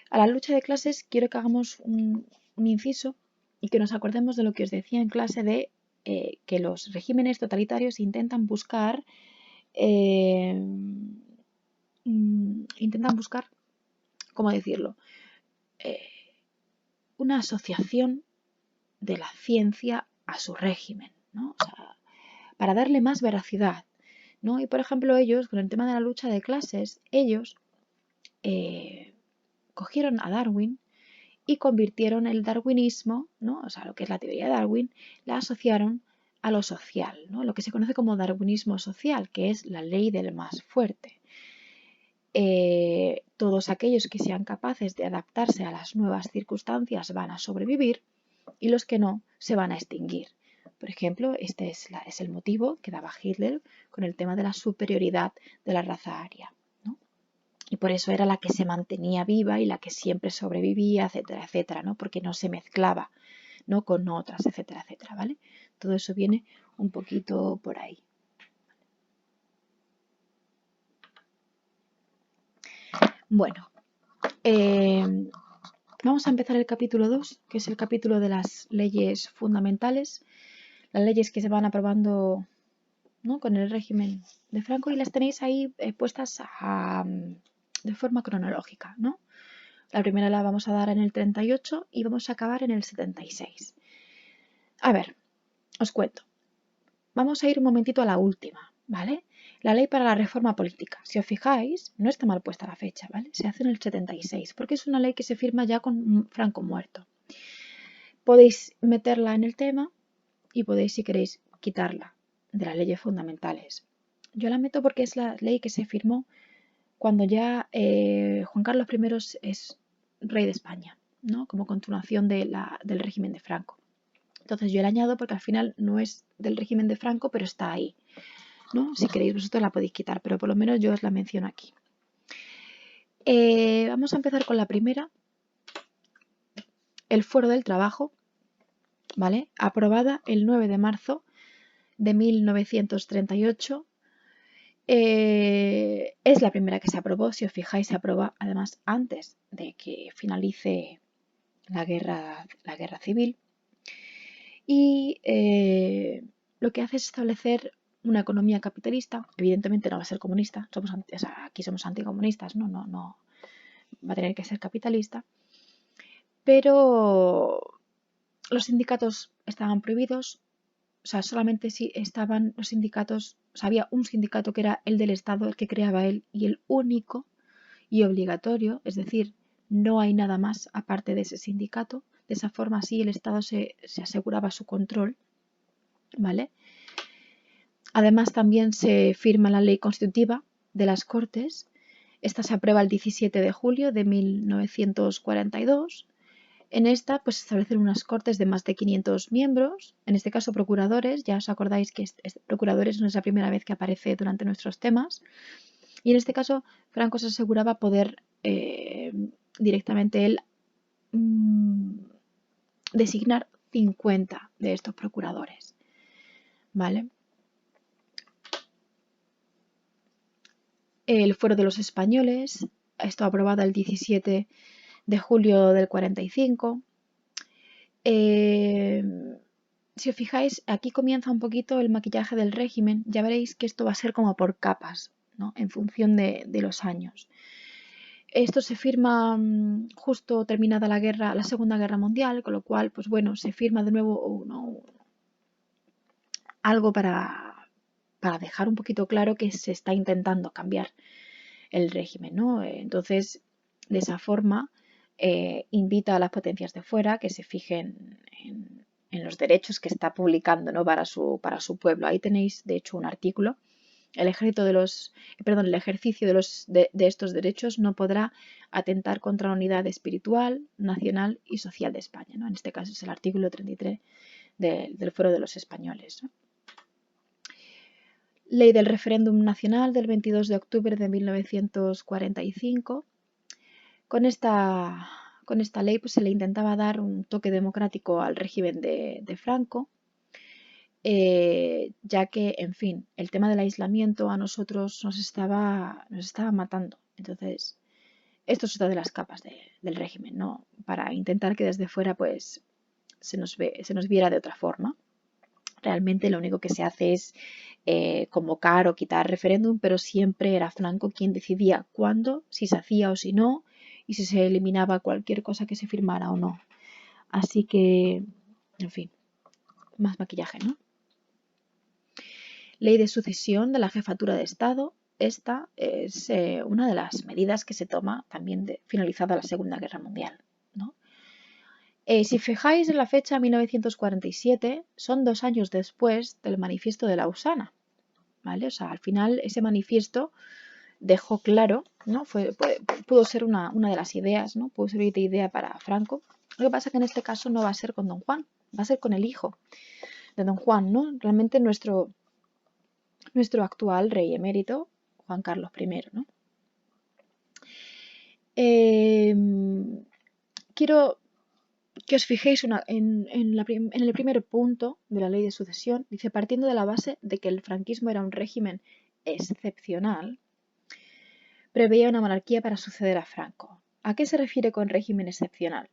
A la lucha de clases quiero que hagamos un inciso y que nos acordemos de lo que os decía en clase de que los regímenes totalitarios intentan buscar, ¿cómo decirlo?, una asociación de la ciencia a su régimen, ¿no? O sea, para darle más veracidad, ¿no? Y por ejemplo ellos, con el tema de la lucha de clases, ellos cogieron a Darwin y convirtieron el darwinismo, ¿no?, o sea, lo que es la teoría de Darwin, la asociaron a lo social, ¿no?, lo que se conoce como darwinismo social, que es la ley del más fuerte. Todos aquellos que sean capaces de adaptarse a las nuevas circunstancias van a sobrevivir y los que no se van a extinguir. Por ejemplo, este es el motivo que daba Hitler con el tema de la superioridad de la raza aria, ¿no? Y por eso era la que se mantenía viva y la que siempre sobrevivía, etcétera, etcétera, ¿no? Porque no se mezclaba, ¿no?, con otras, etcétera, etcétera, ¿vale? Todo eso viene un poquito por ahí. Bueno, vamos a empezar el capítulo 2, que es el capítulo de las leyes fundamentales, las leyes que se van aprobando, ¿no?, con el régimen de Franco, y las tenéis ahí puestas de forma cronológica, ¿no? La primera la vamos a dar en el 38 y vamos a acabar en el 76. A ver, os cuento. Vamos a ir un momentito a la última, ¿vale? La ley para la reforma política. Si os fijáis, no está mal puesta la fecha, ¿vale? Se hace en el 76, porque es una ley que se firma ya con Franco muerto. Podéis meterla en el tema y podéis, si queréis, quitarla de las leyes fundamentales. Yo la meto porque es la ley que se firmó cuando ya Juan Carlos I es rey de España, ¿no?, como continuación del régimen de Franco. Entonces yo la añado porque al final no es del régimen de Franco, pero está ahí, ¿no? Si queréis vosotros la podéis quitar, pero por lo menos yo os la menciono aquí. Vamos a empezar con la primera. El Fuero del Trabajo, ¿vale? Aprobada el 9 de marzo de 1938. Es la primera que se aprobó, si os fijáis, se aprueba además antes de que finalice la guerra civil. Y lo que hace es establecer una economía capitalista. Evidentemente no va a ser comunista, aquí somos anticomunistas, no va a tener que ser capitalista. Pero los sindicatos estaban prohibidos, o sea, solamente si estaban los sindicatos, o sea, había un sindicato que era el del Estado, el que creaba él, y el único y obligatorio, es decir, no hay nada más aparte de ese sindicato. De esa forma, así el Estado se aseguraba su control, ¿vale? Además, también se firma la ley constitutiva de las Cortes. Esta se aprueba el 17 de julio de 1942. En esta pues se establecen unas cortes de más de 500 miembros, en este caso procuradores. Ya os acordáis que procuradores no es la primera vez que aparece durante nuestros temas. Y en este caso Franco se aseguraba poder directamente él designar 50 de estos procuradores, ¿vale? El Fuero de los Españoles, esto aprobada el 17 de julio del 45. Si os fijáis, aquí comienza un poquito el maquillaje del régimen. Ya veréis que esto va a ser como por capas, ¿no? En función de los años. Esto se firma justo terminada la Segunda Guerra Mundial, con lo cual, pues bueno, se firma de nuevo algo para dejar un poquito claro que se está intentando cambiar el régimen, ¿no? Entonces, de esa forma, invita a las potencias de fuera que se fijen en los derechos que está publicando, ¿no? para su pueblo. Ahí tenéis, de hecho, un artículo. El ejercicio de estos derechos no podrá atentar contra la unidad espiritual, nacional y social de España, ¿no? En este caso es el artículo 33 del Fuero de los Españoles, ¿no? Ley del Referéndum Nacional del 22 de octubre de 1945. Con esta ley pues, se le intentaba dar un toque democrático al régimen de Franco, ya que, en fin, el tema del aislamiento a nosotros nos estaba matando. Entonces, esto es otra de las capas del régimen, ¿no? Para intentar que desde fuera pues se nos viera de otra forma. Realmente lo único que se hace es convocar o quitar referéndum, pero siempre era Franco quien decidía cuándo, si se hacía o si no, y si se eliminaba cualquier cosa que se firmara o no. Así que, en fin, más maquillaje, ¿no? Ley de sucesión de la jefatura de Estado. Esta es una de las medidas que se toma también finalizada la Segunda Guerra Mundial, ¿no? Si fijáis en la fecha 1947, son 2 años después del manifiesto de Lausana, ¿vale? O sea, al final ese manifiesto dejó claro, ¿no? Pudo ser una de las ideas, ¿no? Pudo servir de idea para Franco. Lo que pasa es que en este caso no va a ser con Don Juan, va a ser con el hijo de Don Juan, ¿no? Realmente nuestro actual rey emérito, Juan Carlos I, ¿no? Quiero que os fijéis en el primer punto de la ley de sucesión. Dice, partiendo de la base de que el franquismo era un régimen excepcional, preveía una monarquía para suceder a Franco. ¿A qué se refiere con régimen excepcional?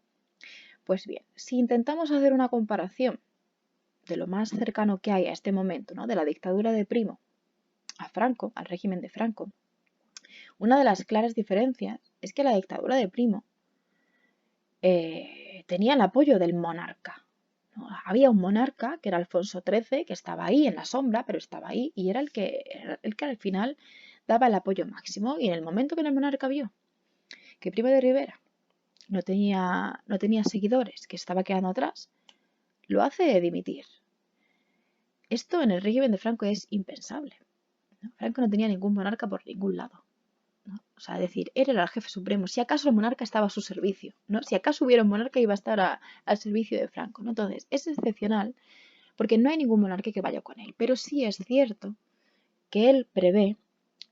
Pues bien, si intentamos hacer una comparación de lo más cercano que hay a este momento, ¿no? De la dictadura de Primo a Franco, al régimen de Franco, una de las claras diferencias es que la dictadura de Primo tenía el apoyo del monarca, ¿no? Había un monarca que era Alfonso XIII, que estaba ahí en la sombra, pero estaba ahí y era el que al final daba el apoyo máximo. Y en el momento que el monarca vio que Primo de Rivera no tenía seguidores, que estaba quedando atrás, lo hace dimitir. Esto en el régimen de Franco es impensable, ¿no? Franco no tenía ningún monarca por ningún lado, ¿no? O sea, es decir, él era el jefe supremo. Si acaso el monarca estaba a su servicio, ¿no? Si acaso hubiera un monarca iba a estar al servicio de Franco, ¿no? Entonces, es excepcional porque no hay ningún monarca que vaya con él. Pero sí es cierto que él prevé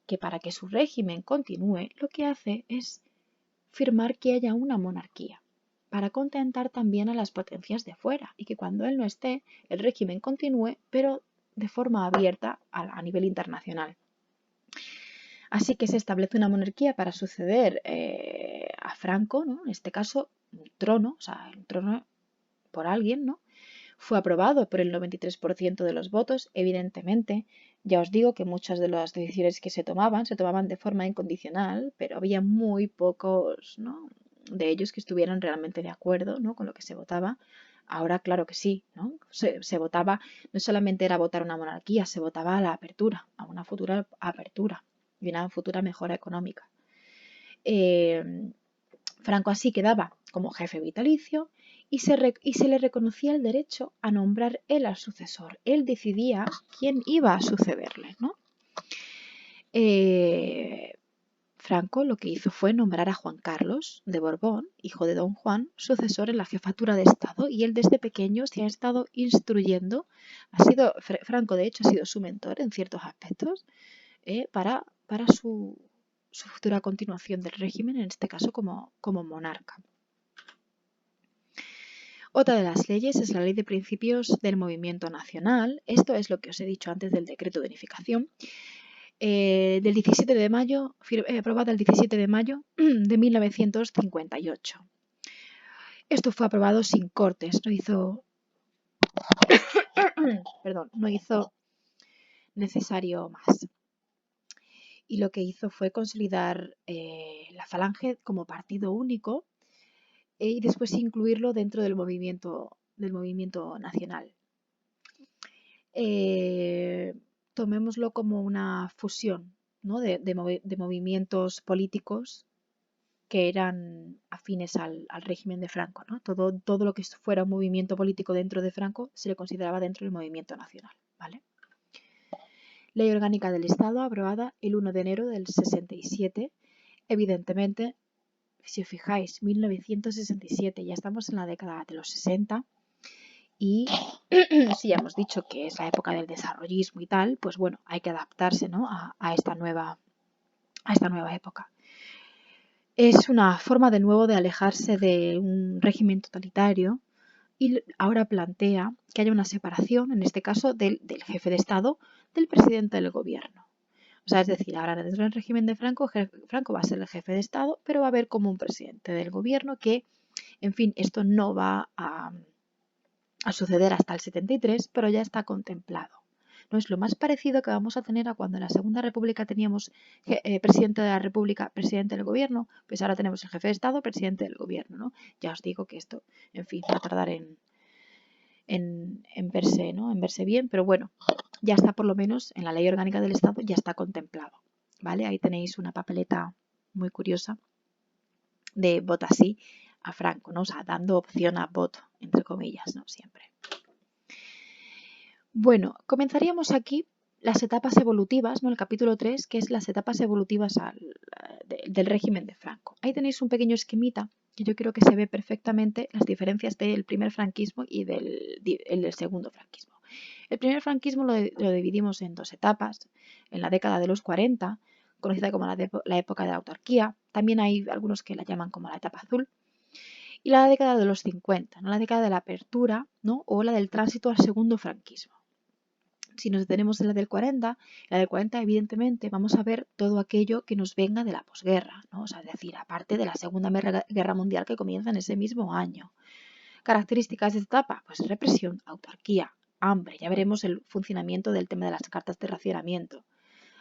que para que su régimen continúe, lo que hace es firmar que haya una monarquía, para contentar también a las potencias de fuera y que cuando él no esté, el régimen continúe, pero de forma abierta a nivel internacional. Así que se establece una monarquía para suceder a Franco, ¿no? En este caso, un trono, o sea, un trono por alguien, ¿no? Fue aprobado por el 93% de los votos, evidentemente. Ya os digo que muchas de las decisiones que se tomaban de forma incondicional, pero había muy pocos, ¿no?, de ellos que estuvieran realmente de acuerdo, ¿no?, con lo que se votaba. Ahora, claro que sí, ¿no? Se votaba, no solamente era votar una monarquía, se votaba a la apertura, a una futura apertura y una futura mejora económica. Franco así quedaba como jefe vitalicio y se le reconocía el derecho a nombrar él al sucesor. Él decidía quién iba a sucederle, ¿no? Franco lo que hizo fue nombrar a Juan Carlos de Borbón, hijo de Don Juan, sucesor en la jefatura de Estado, y él desde pequeño se ha estado instruyendo. Franco, de hecho, ha sido su mentor en ciertos aspectos para su futura continuación del régimen, en este caso como monarca. Otra de las leyes es la Ley de Principios del Movimiento Nacional. Esto es lo que os he dicho antes del Decreto de Unificación. Del 17 de mayo, aprobada el 17 de mayo de 1958. Esto fue aprobado sin cortes, no hizo necesario más. Y lo que hizo fue consolidar la Falange como partido único y después incluirlo dentro del movimiento nacional. Tomémoslo como una fusión, ¿no?, de movimientos políticos que eran afines al régimen de Franco, ¿no? Todo lo que fuera un movimiento político dentro de Franco se le consideraba dentro del movimiento nacional, ¿vale? Ley Orgánica del Estado, aprobada el 1 de enero del 67. Evidentemente, si os fijáis, 1967, ya estamos en la década de los 60 y si ya hemos dicho que es la época del desarrollismo y tal, pues bueno, hay que adaptarse, ¿no?, a esta nueva época. Es una forma de nuevo de alejarse de un régimen totalitario y ahora plantea que haya una separación, en este caso, del jefe de Estado del presidente del gobierno. O sea, es decir, ahora dentro del régimen de Franco, Franco va a ser el jefe de Estado, pero va a haber como un presidente del gobierno que, en fin, esto no va a suceder hasta el 73, pero ya está contemplado. No es lo más parecido que vamos a tener a cuando en la Segunda República teníamos presidente de la República, presidente del gobierno, pues ahora tenemos el jefe de Estado, presidente del gobierno, ¿no? Ya os digo que esto, en fin, va a tardar en verse, ¿no?, en verse bien, pero bueno, ya está por lo menos en la Ley Orgánica del Estado, ya está contemplado, ¿vale? Ahí tenéis una papeleta muy curiosa de vota sí a Franco, ¿no? O sea, dando opción a voto, entre comillas, ¿no? Siempre. Bueno, comenzaríamos aquí las etapas evolutivas, ¿no?, el capítulo 3, que es las etapas evolutivas del régimen de Franco. Ahí tenéis un pequeño esquemita que yo creo que se ve perfectamente las diferencias del primer franquismo y del segundo franquismo. El primer franquismo lo dividimos en dos etapas. En la década de los 40, conocida como la época de la autarquía, también hay algunos que la llaman como la etapa azul, y la década de los 50, ¿no?, la década de la apertura, ¿no?, o la del tránsito al segundo franquismo. Si nos detenemos en la del 40, evidentemente vamos a ver todo aquello que nos venga de la posguerra, ¿no? O sea, es decir, aparte de la Segunda Guerra Mundial que comienza en ese mismo año. Características de esta etapa, pues represión, autarquía, hambre, ya veremos el funcionamiento del tema de las cartas de racionamiento,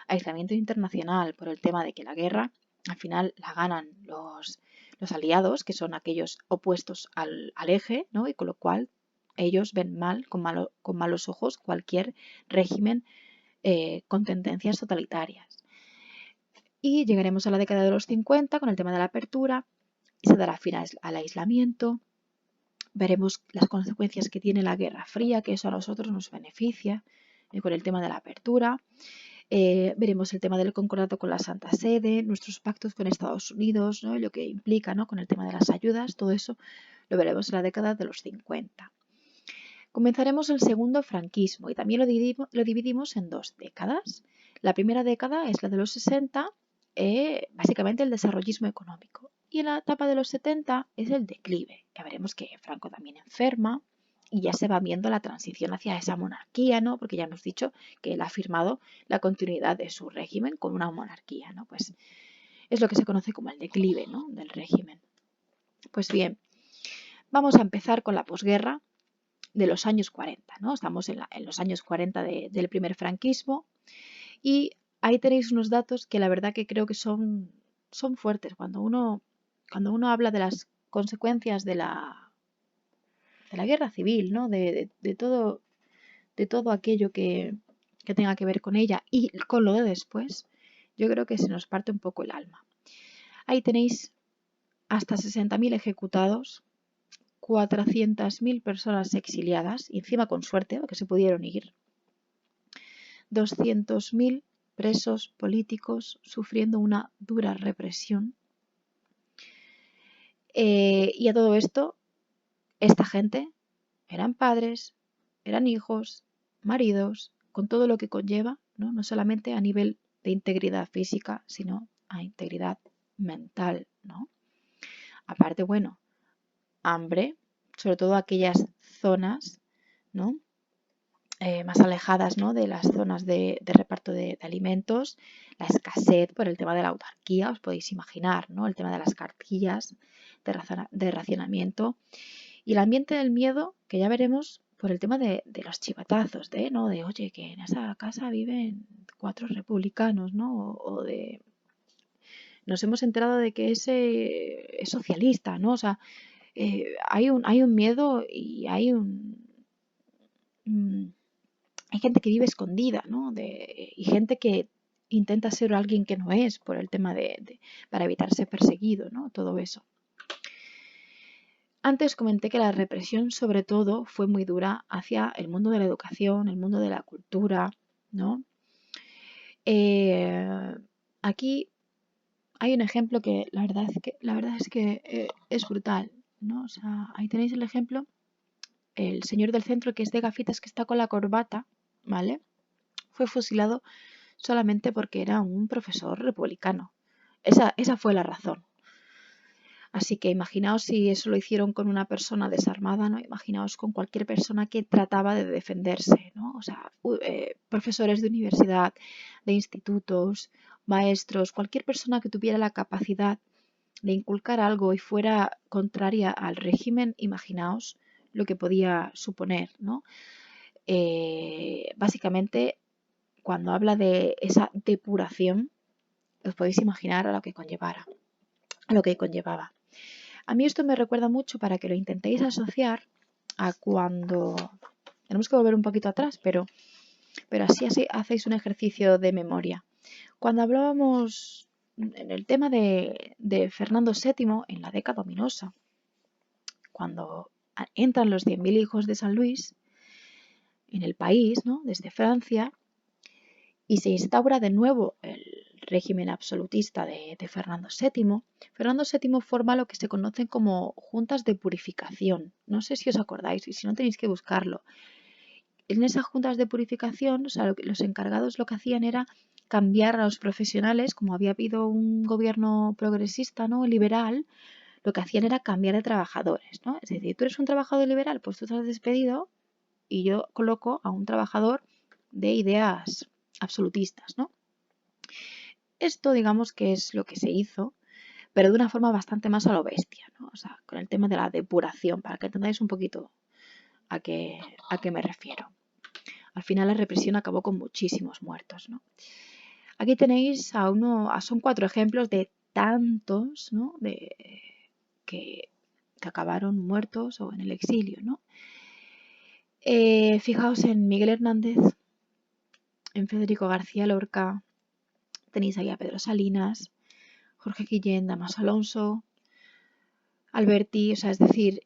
aislamiento internacional por el tema de que la guerra al final la ganan los aliados, que son aquellos opuestos al eje, ¿no?, y con lo cual ellos ven con malos ojos cualquier régimen con tendencias totalitarias. Y llegaremos a la década de los 50 con el tema de la apertura y se dará fin al aislamiento. Veremos las consecuencias que tiene la Guerra Fría, que eso a nosotros nos beneficia con el tema de la apertura. Veremos el tema del concordato con la Santa Sede, nuestros pactos con Estados Unidos, ¿no?, lo que implica, ¿no?, con el tema de las ayudas, todo eso lo veremos en la década de los 50. Comenzaremos el segundo franquismo y también lo dividimos en 2 décadas. La primera década es la de los 60, básicamente el desarrollismo económico. Y en la etapa de los 70 es el declive. Ya veremos que Franco también enferma y ya se va viendo la transición hacia esa monarquía, ¿no? Porque ya hemos dicho que él ha firmado la continuidad de su régimen con una monarquía, ¿no? Pues es lo que se conoce como el declive, ¿no? Del régimen. Pues bien, vamos a empezar con la posguerra de los años 40, ¿no? Estamos en los años 40 del primer franquismo y ahí tenéis unos datos que la verdad que creo que son fuertes. Cuando uno habla de las consecuencias de la guerra civil, ¿no? De todo aquello que tenga que ver con ella y con lo de después, yo creo que se nos parte un poco el alma. Ahí tenéis hasta 60.000 ejecutados, 400.000 personas exiliadas, y encima con suerte, que se pudieron ir, 200.000 presos políticos sufriendo una dura represión. Y a todo esto, esta gente eran padres, eran hijos, maridos, con todo lo que conlleva, no solamente a nivel de integridad física, sino a integridad mental, ¿no? Aparte, bueno, hambre, sobre todo aquellas zonas, ¿no? Más alejadas, ¿no? De las zonas de reparto de alimentos, la escasez por el tema de la autarquía, os podéis imaginar, ¿no? El tema de las cartillas de racionamiento y el ambiente del miedo, que ya veremos por el tema de los chivatazos, ¿no? De, oye, que en esa casa viven 4 republicanos, ¿no? O de... Nos hemos enterado de que ese es socialista, ¿no? O sea, hay un miedo y hay hay gente que vive escondida, ¿no? Y gente que intenta ser alguien que no es por el tema para evitar ser perseguido, ¿no? Todo eso. Antes comenté que la represión sobre todo fue muy dura hacia el mundo de la educación, el mundo de la cultura, ¿no? Aquí hay un ejemplo que la verdad es que es brutal, ¿no? O sea, ahí tenéis el ejemplo, el señor del centro que es de gafitas que está con la corbata, ¿vale? Fue fusilado solamente porque era un profesor republicano. Esa fue la razón. Así que imaginaos si eso lo hicieron con una persona desarmada, ¿no? Imaginaos con cualquier persona que trataba de defenderse, ¿no? O sea, profesores de universidad, de institutos, maestros, cualquier persona que tuviera la capacidad de inculcar algo y fuera contraria al régimen, imaginaos lo que podía suponer, ¿no? Básicamente, cuando habla de esa depuración, os podéis imaginar a lo que conllevaba. A mí esto me recuerda mucho para que lo intentéis asociar a cuando... Tenemos que volver un poquito atrás, pero así hacéis un ejercicio de memoria. Cuando hablábamos en el tema de Fernando VII en la década ominosa, cuando entran los 100.000 hijos de San Luis en el país, ¿no? Desde Francia, y se instaura de nuevo el régimen absolutista de Fernando VII. Fernando VII forma lo que se conocen como juntas de purificación. No sé si os acordáis, y si no tenéis que buscarlo. En esas juntas de purificación, o sea, los encargados lo que hacían era cambiar a los profesionales, como había habido un gobierno progresista, ¿no? Liberal, lo que hacían era cambiar de trabajadores, ¿no? Es decir, tú eres un trabajador liberal, pues tú estás despedido y yo coloco a un trabajador de ideas absolutistas, ¿no? Esto, digamos que es lo que se hizo, pero de una forma bastante más a lo bestia, ¿no? O sea, con el tema de la depuración, para que entendáis un poquito a qué me refiero. Al final la represión acabó con muchísimos muertos, ¿no? Aquí tenéis son 4 ejemplos de tantos, ¿no? Que acabaron muertos o en el exilio, ¿no? Fijaos en Miguel Hernández, en Federico García Lorca, tenéis ahí a Pedro Salinas, Jorge Guillén, Damaso Alonso, Alberti, o sea, es decir,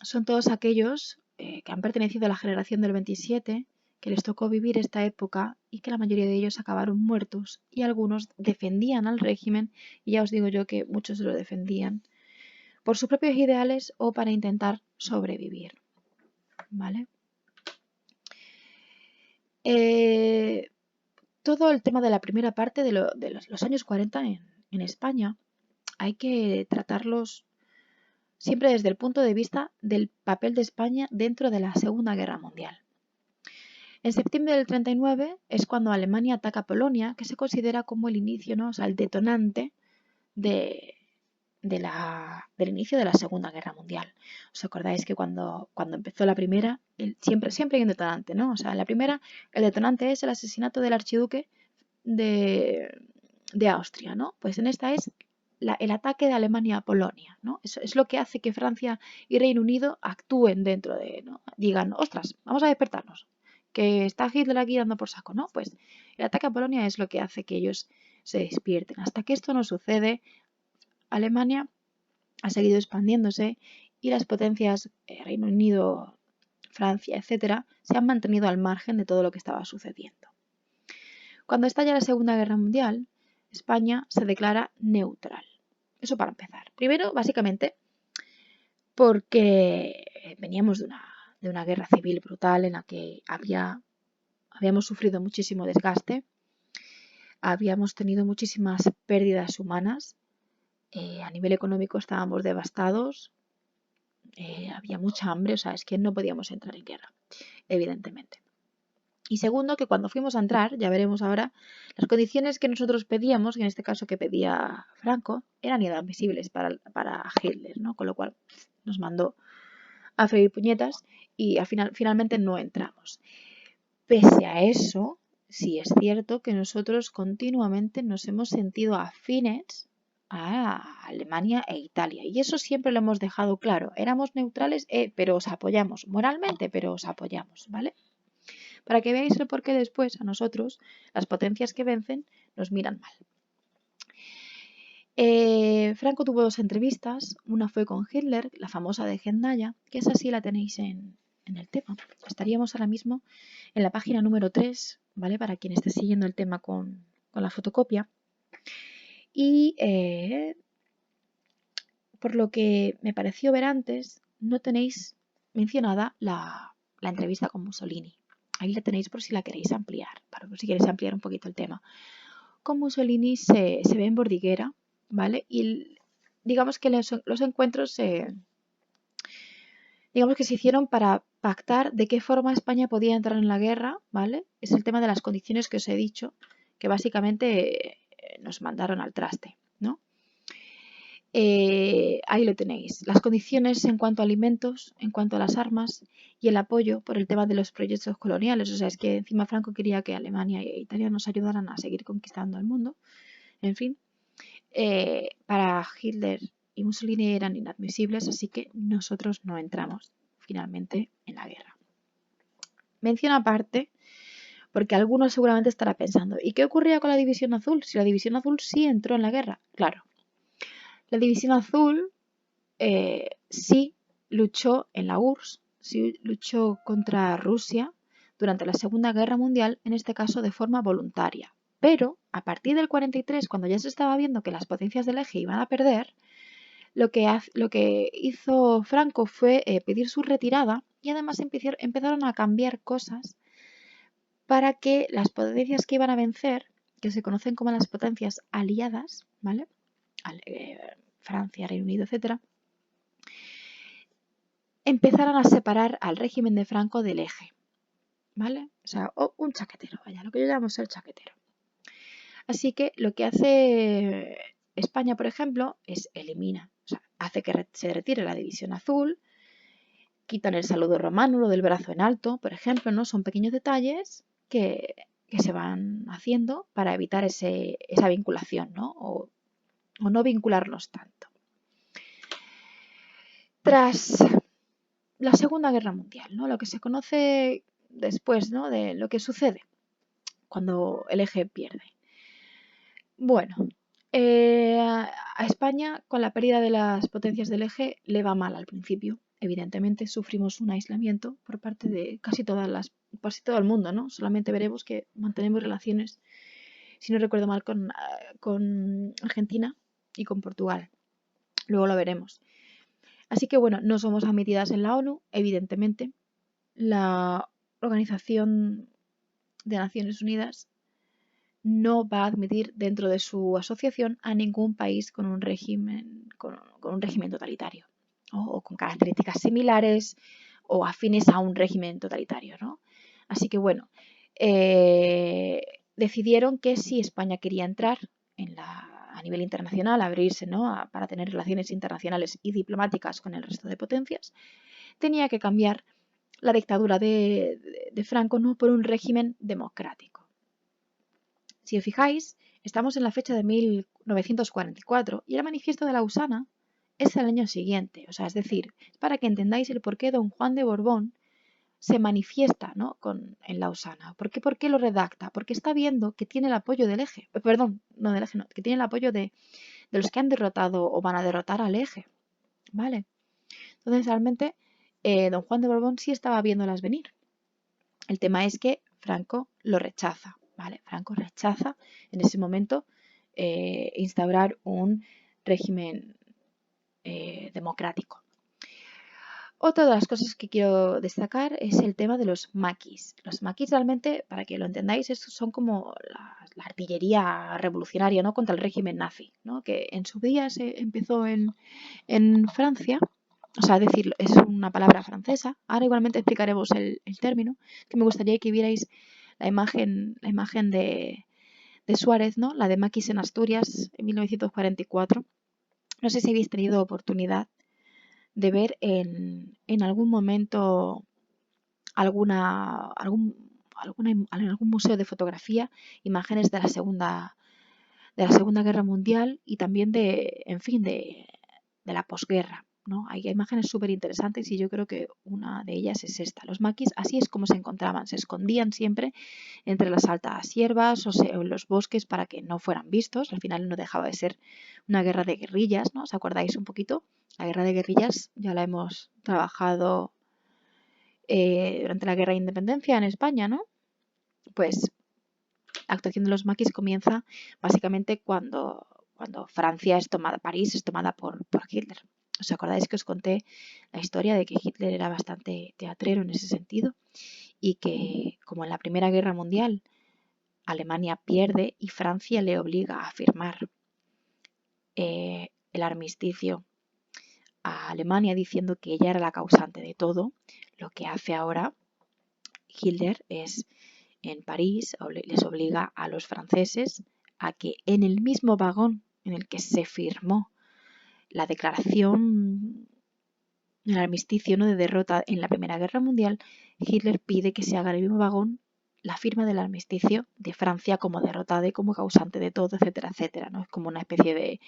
son todos aquellos que han pertenecido a la generación del 27, que les tocó vivir esta época y que la mayoría de ellos acabaron muertos y algunos defendían al régimen y ya os digo yo que muchos lo defendían por sus propios ideales o para intentar sobrevivir. ¿vale? Todo el tema de la primera parte de los años 40 en España hay que tratarlos siempre desde el punto de vista del papel de España dentro de la Segunda Guerra Mundial. En septiembre del 39 es cuando Alemania ataca Polonia, que se considera como el inicio, ¿no? O sea, el detonante del inicio de la Segunda Guerra Mundial. ¿Os acordáis que cuando empezó la primera, siempre hay un detonante, ¿no? O sea, en la primera, el detonante es el asesinato del archiduque de Austria, ¿no? Pues en esta es el ataque de Alemania a Polonia, ¿no? Eso es lo que hace que Francia y Reino Unido actúen dentro de, ¿no? Digan, ostras, vamos a despertarnos, que está Hitler aquí dando por saco, ¿no? Pues el ataque a Polonia es lo que hace que ellos se despierten. Hasta que esto no sucede, Alemania ha seguido expandiéndose y las potencias Reino Unido, Francia, etcétera, se han mantenido al margen de todo lo que estaba sucediendo. Cuando estalla la Segunda Guerra Mundial, España se declara neutral. Eso para empezar. Primero, básicamente, porque veníamos de una guerra civil brutal en la que habíamos sufrido muchísimo desgaste, habíamos tenido muchísimas pérdidas humanas, a nivel económico estábamos devastados, había mucha hambre, o sea, es que no podíamos entrar en guerra, evidentemente. Y segundo, que cuando fuimos a entrar, ya veremos ahora, las condiciones que nosotros pedíamos, en este caso que pedía Franco, eran inadmisibles para Hitler, ¿no? Con lo cual nos mandó a freír puñetas y finalmente no entramos. Pese a eso, sí es cierto que nosotros continuamente nos hemos sentido afines a Alemania e Italia. Y eso siempre lo hemos dejado claro. Éramos neutrales, pero os apoyamos. Moralmente, pero os apoyamos, ¿vale? Para que veáis el por qué después a nosotros, las potencias que vencen, nos miran mal. Franco tuvo dos entrevistas. Una fue con Hitler, la famosa de Gendaya, que esa sí la tenéis en el tema. Estaríamos ahora mismo en la página número 3, ¿vale? Para quien esté siguiendo el tema con la fotocopia. Y por lo que me pareció ver antes, no tenéis mencionada la entrevista con Mussolini. Ahí la tenéis por si la queréis ampliar, por si queréis ampliar un poquito el tema. Con Mussolini se ve en Bordiguera, ¿vale? Y digamos que los encuentros digamos que se hicieron para pactar de qué forma España podía entrar en la guerra, ¿vale? Es el tema de las condiciones que os he dicho, que básicamente nos mandaron al traste, ¿no? Ahí lo tenéis. Las condiciones en cuanto a alimentos, en cuanto a las armas y el apoyo por el tema de los proyectos coloniales. O sea, es que encima Franco quería que Alemania e Italia nos ayudaran a seguir conquistando el mundo. En fin, para Hitler y Mussolini eran inadmisibles, así que nosotros no entramos finalmente en la guerra. Mención aparte, porque algunos seguramente estará pensando, ¿y qué ocurría con la División Azul? Si la División Azul sí entró en la guerra. Claro, la División Azul sí luchó en la URSS, sí luchó contra Rusia durante la Segunda Guerra Mundial, en este caso de forma voluntaria. Pero a partir del 43, cuando ya se estaba viendo que las potencias del eje iban a perder, lo que hizo Franco fue pedir su retirada y además empezaron a cambiar cosas para que las potencias que iban a vencer, que se conocen como las potencias aliadas, ¿vale? Francia, Reino Unido, etcétera, empezaron a separar al régimen de Franco del eje, ¿vale? O sea, un chaquetero, vaya, lo que yo llamo ser chaquetero. Así que lo que hace España, por ejemplo, es hace que se retire la división azul, quitan el saludo romano, lo del brazo en alto, por ejemplo, ¿no? Son pequeños detalles que se van haciendo para evitar esa vinculación, ¿no? O no vincularlos tanto. Tras la Segunda Guerra Mundial, ¿no? Lo que se conoce después, ¿no? De lo que sucede cuando el eje pierde. Bueno, a España, con la pérdida de las potencias del eje, le va mal al principio. Evidentemente, sufrimos un aislamiento por parte de casi todo el mundo, ¿no? Solamente veremos que mantenemos relaciones, si no recuerdo mal, con Argentina y con Portugal. Luego lo veremos. Así que bueno, no somos admitidas en la ONU, evidentemente. la Organización de Naciones Unidas no va a admitir dentro de su asociación a ningún país con un régimen totalitario, ¿no? O con características similares o afines a un régimen totalitario, ¿no? Así que bueno, decidieron que si España quería entrar a nivel internacional, abrirse, ¿no? Para tener relaciones internacionales y diplomáticas con el resto de potencias, tenía que cambiar la dictadura de Franco, ¿no? Por un régimen democrático. Si os fijáis, estamos en la fecha de 1944 y el manifiesto de Lausana es el año siguiente. O sea, es decir, para que entendáis el por qué don Juan de Borbón se manifiesta, ¿no? en Lausana. ¿Por qué lo redacta? Porque está viendo que tiene el apoyo del eje. Perdón, no del eje, no, que tiene el apoyo de los que han derrotado o van a derrotar al eje. ¿Vale? Entonces, realmente, don Juan de Borbón sí estaba viéndolas venir. El tema es que Franco lo rechaza. ¿Vale? Franco rechaza en ese momento instaurar un régimen democrático. Otra de las cosas que quiero destacar es el tema de los maquis. Los maquis realmente, para que lo entendáis, son como la artillería revolucionaria, ¿no? Contra el régimen nazi, ¿no? Que en su día se empezó en Francia. O sea, decir, es una palabra francesa. Ahora igualmente explicaremos el término, que me gustaría que vierais la imagen de Suárez, ¿no? La de maquis en Asturias en 1944. No sé si habéis tenido oportunidad de ver en algún momento en algún museo de fotografía imágenes de la Segunda Guerra Mundial y también de la posguerra, ¿no? Hay imágenes súper interesantes y yo creo que una de ellas es esta. Los maquis así es como se encontraban, se escondían siempre entre las altas hierbas o en los bosques para que no fueran vistos. Al final no dejaba de ser una guerra de guerrillas, ¿no? ¿Os acordáis un poquito? La guerra de guerrillas ya la hemos trabajado durante la guerra de independencia en España, ¿no? Pues la actuación de los maquis comienza básicamente cuando Francia es tomada, París es tomada por Hitler. ¿Os acordáis que os conté la historia de que Hitler era bastante teatrero en ese sentido? Y que, como en la Primera Guerra Mundial, Alemania pierde y Francia le obliga a firmar el armisticio a Alemania diciendo que ella era la causante de todo, lo que hace ahora Hitler es en París les obliga a los franceses a que en el mismo vagón en el que se firmó la declaración, el armisticio, ¿no? de derrota en la Primera Guerra Mundial, Hitler pide que se haga en el mismo vagón la firma del armisticio de Francia como derrotada y como causante de todo, etcétera, etcétera, ¿no? Es como una especie de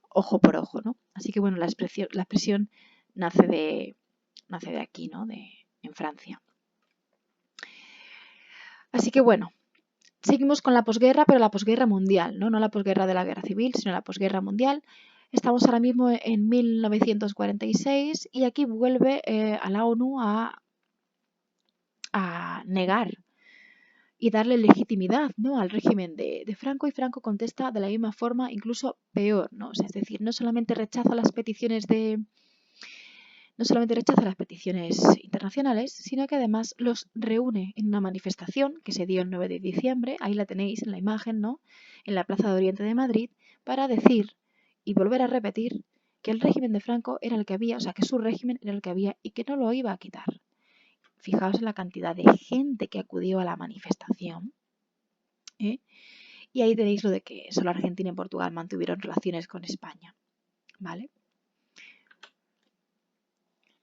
ojo por ojo, ¿no? Así que bueno, la expresión nace de aquí, ¿no? En Francia. Así que bueno, seguimos con la posguerra, pero la posguerra mundial, ¿no? No la posguerra de la guerra civil, sino la posguerra mundial. Estamos ahora mismo en 1946 y aquí vuelve a la ONU a negar y darle legitimidad, ¿no? al régimen de Franco, y Franco contesta de la misma forma, incluso peor, ¿no? O sea, es decir, no solamente rechaza las peticiones internacionales, sino que además los reúne en una manifestación que se dio el 9 de diciembre, ahí la tenéis en la imagen, ¿no? En la Plaza de Oriente de Madrid, para decir y volver a repetir que el régimen de Franco era el que había, o sea, que su régimen era el que había y que no lo iba a quitar. Fijaos en la cantidad de gente que acudió a la manifestación, ¿eh? Y ahí tenéis lo de que solo Argentina y Portugal mantuvieron relaciones con España, ¿vale?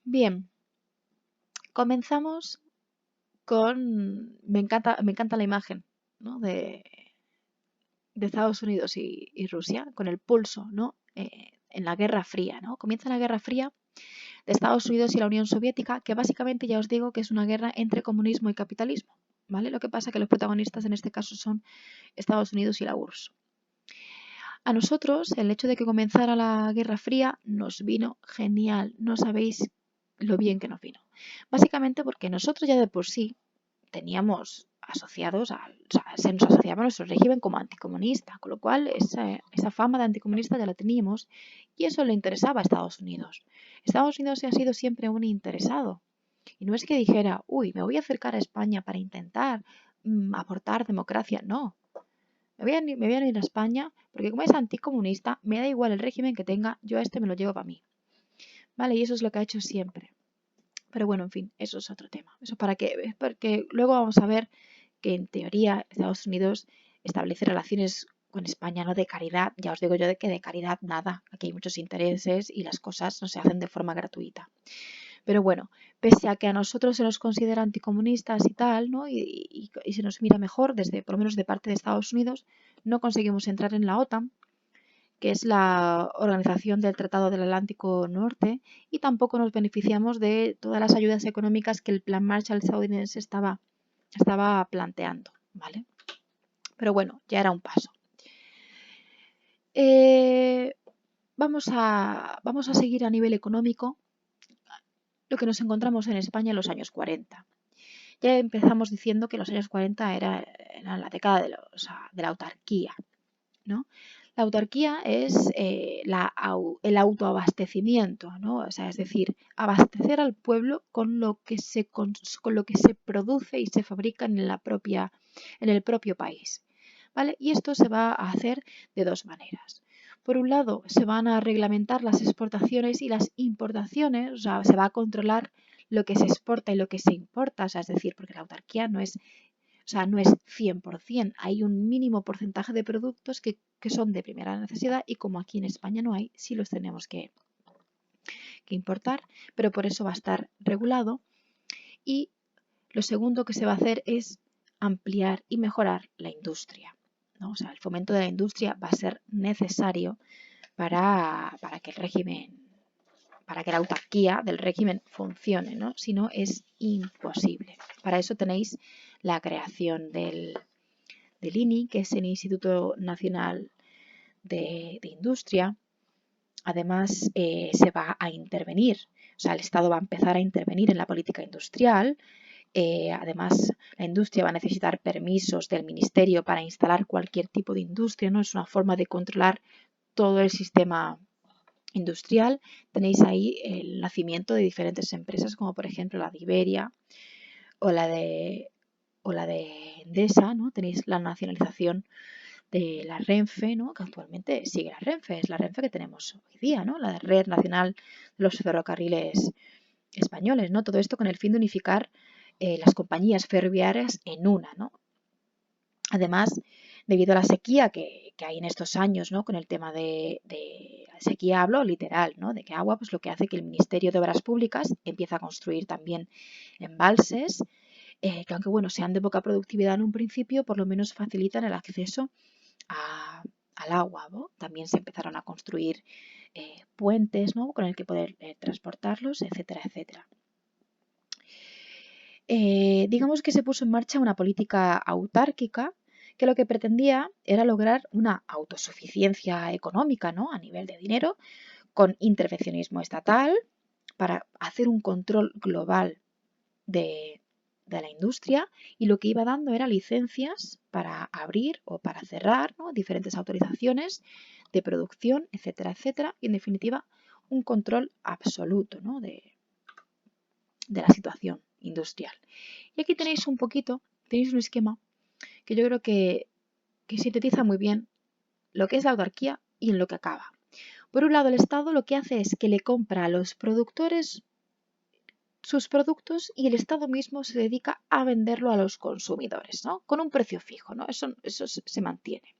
Bien, comenzamos con... Me encanta la imagen, ¿no? de Estados Unidos y Rusia, con el pulso, ¿no? En la Guerra Fría, ¿no? Comienza la Guerra Fría de Estados Unidos y la Unión Soviética, que básicamente ya os digo que es una guerra entre comunismo y capitalismo, ¿vale? Lo que pasa es que los protagonistas en este caso son Estados Unidos y la URSS. A nosotros, el hecho de que comenzara la Guerra Fría nos vino genial. No sabéis lo bien que nos vino. Básicamente porque nosotros ya de por sí teníamos asociados, se nos asociaba a nuestro régimen como anticomunista, con lo cual esa fama de anticomunista ya la teníamos y eso le interesaba a Estados Unidos. Estados Unidos ha sido siempre un interesado Y no es que dijera, uy, me voy a acercar a España para intentar aportar democracia. No, me voy a ir a España porque como es anticomunista, me da igual el régimen que tenga, yo a este me lo llevo para mí. ¿Vale? Y eso es lo que ha hecho siempre. Pero bueno, en fin, eso es otro tema. Eso porque luego vamos a ver que en teoría Estados Unidos establece relaciones con España no de caridad. Ya os digo yo de que de caridad nada. Aquí hay muchos intereses y las cosas no se hacen de forma gratuita. Pero bueno, pese a que a nosotros se nos considera anticomunistas y tal, ¿no? Y se nos mira mejor, desde, por lo menos de parte de Estados Unidos, no conseguimos entrar en la OTAN, que es la Organización del Tratado del Atlántico Norte, y tampoco nos beneficiamos de todas las ayudas económicas que el Plan Marshall estadounidense estaba planteando, ¿vale? Pero bueno, ya era un paso. Vamos a seguir a nivel económico lo que nos encontramos en España en los años 40. Ya empezamos diciendo que los años 40 eran la década de la autarquía, ¿no? La autarquía es el autoabastecimiento, ¿no? O sea, es decir, abastecer al pueblo con lo que se produce y se fabrica en el propio país, ¿vale? Y esto se va a hacer de dos maneras. Por un lado, se van a reglamentar las exportaciones y las importaciones, o sea, se va a controlar lo que se exporta y lo que se importa, o sea, es decir, porque la autarquía no es 100%, hay un mínimo porcentaje de productos que son de primera necesidad y como aquí en España no hay, sí los tenemos que importar, pero por eso va a estar regulado. Y lo segundo que se va a hacer es ampliar y mejorar la industria, ¿no? O sea, el fomento de la industria va a ser necesario para que el régimen, para que la autarquía del régimen funcione, ¿no? Si no, es imposible. Para eso tenéis la creación del INI, que es el Instituto Nacional de Industria. Además, se va a intervenir, o sea, el Estado va a empezar a intervenir en la política industrial. Además, la industria va a necesitar permisos del Ministerio para instalar cualquier tipo de industria, ¿no? Es una forma de controlar todo el sistema industrial. Tenéis ahí el nacimiento de diferentes empresas, como por ejemplo la de Iberia o la de Endesa, ¿no? Tenéis la nacionalización de la Renfe, ¿no? Que actualmente sigue la Renfe, es la Renfe que tenemos hoy día, ¿no? La Red Nacional de los Ferrocarriles Españoles, ¿no? Todo esto con el fin de unificar las compañías ferroviarias en una, ¿no? Además, debido a la sequía que hay en estos años, ¿no? Con el tema de sequía, hablo literal, ¿no? De que agua, pues lo que hace que el Ministerio de Obras Públicas empieza a construir también embalses, que aunque bueno, sean de poca productividad en un principio, por lo menos facilitan el acceso al agua, ¿no? También se empezaron a construir puentes, ¿no? Con el que poder transportarlos, etcétera, etcétera. Digamos que se puso en marcha una política autárquica que lo que pretendía era lograr una autosuficiencia económica, ¿no? A nivel de dinero, con intervencionismo estatal para hacer un control global de la industria, y lo que iba dando era licencias para abrir o para cerrar, ¿no? Diferentes autorizaciones de producción, etcétera, etcétera, y en definitiva un control absoluto, ¿no? de la situación industrial. Y aquí tenéis un esquema que yo creo que sintetiza muy bien lo que es la autarquía y en lo que acaba. Por un lado, el Estado lo que hace es que le compra a los productores sus productos y el Estado mismo se dedica a venderlo a los consumidores, ¿no? Con un precio fijo, ¿no? Eso se mantiene.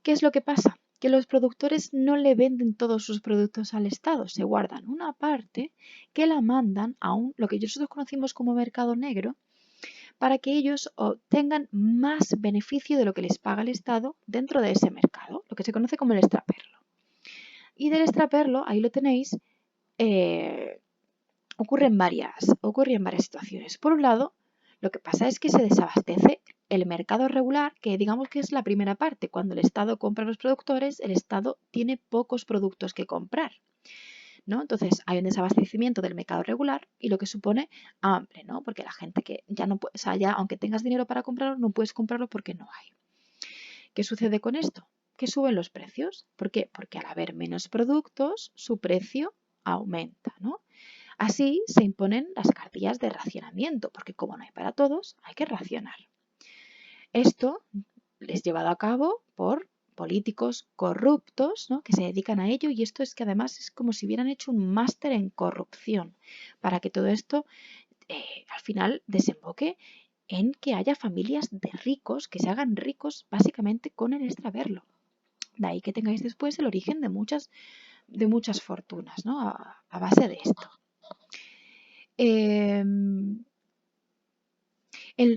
¿Qué es lo que pasa? Que los productores no le venden todos sus productos al Estado, se guardan una parte que la mandan a lo que nosotros conocimos como mercado negro, para que ellos obtengan más beneficio de lo que les paga el Estado dentro de ese mercado, lo que se conoce como el extraperlo. Y del extraperlo, ahí lo tenéis, ocurren varias situaciones. Por un lado, lo que pasa es que se desabastece el mercado regular, que digamos que es la primera parte. Cuando el Estado compra a los productores, el Estado tiene pocos productos que comprar, ¿no? Entonces hay un desabastecimiento del mercado regular y lo que supone hambre, ¿no? Porque la gente que ya no puede, o sea, ya aunque tengas dinero para comprarlo, no puedes comprarlo porque no hay. ¿Qué sucede con esto? Que suben los precios. ¿Por qué? Porque al haber menos productos, su precio aumenta, ¿no? Así se imponen las cartillas de racionamiento, porque como no hay para todos, hay que racionar. Esto es llevado a cabo por políticos corruptos, ¿no?, que se dedican a ello, y esto es que además es como si hubieran hecho un máster en corrupción para que todo esto al final desemboque en que haya familias de ricos que se hagan ricos básicamente con el extraverlo. De ahí que tengáis después el origen de muchas fortunas, ¿no?, a base de esto.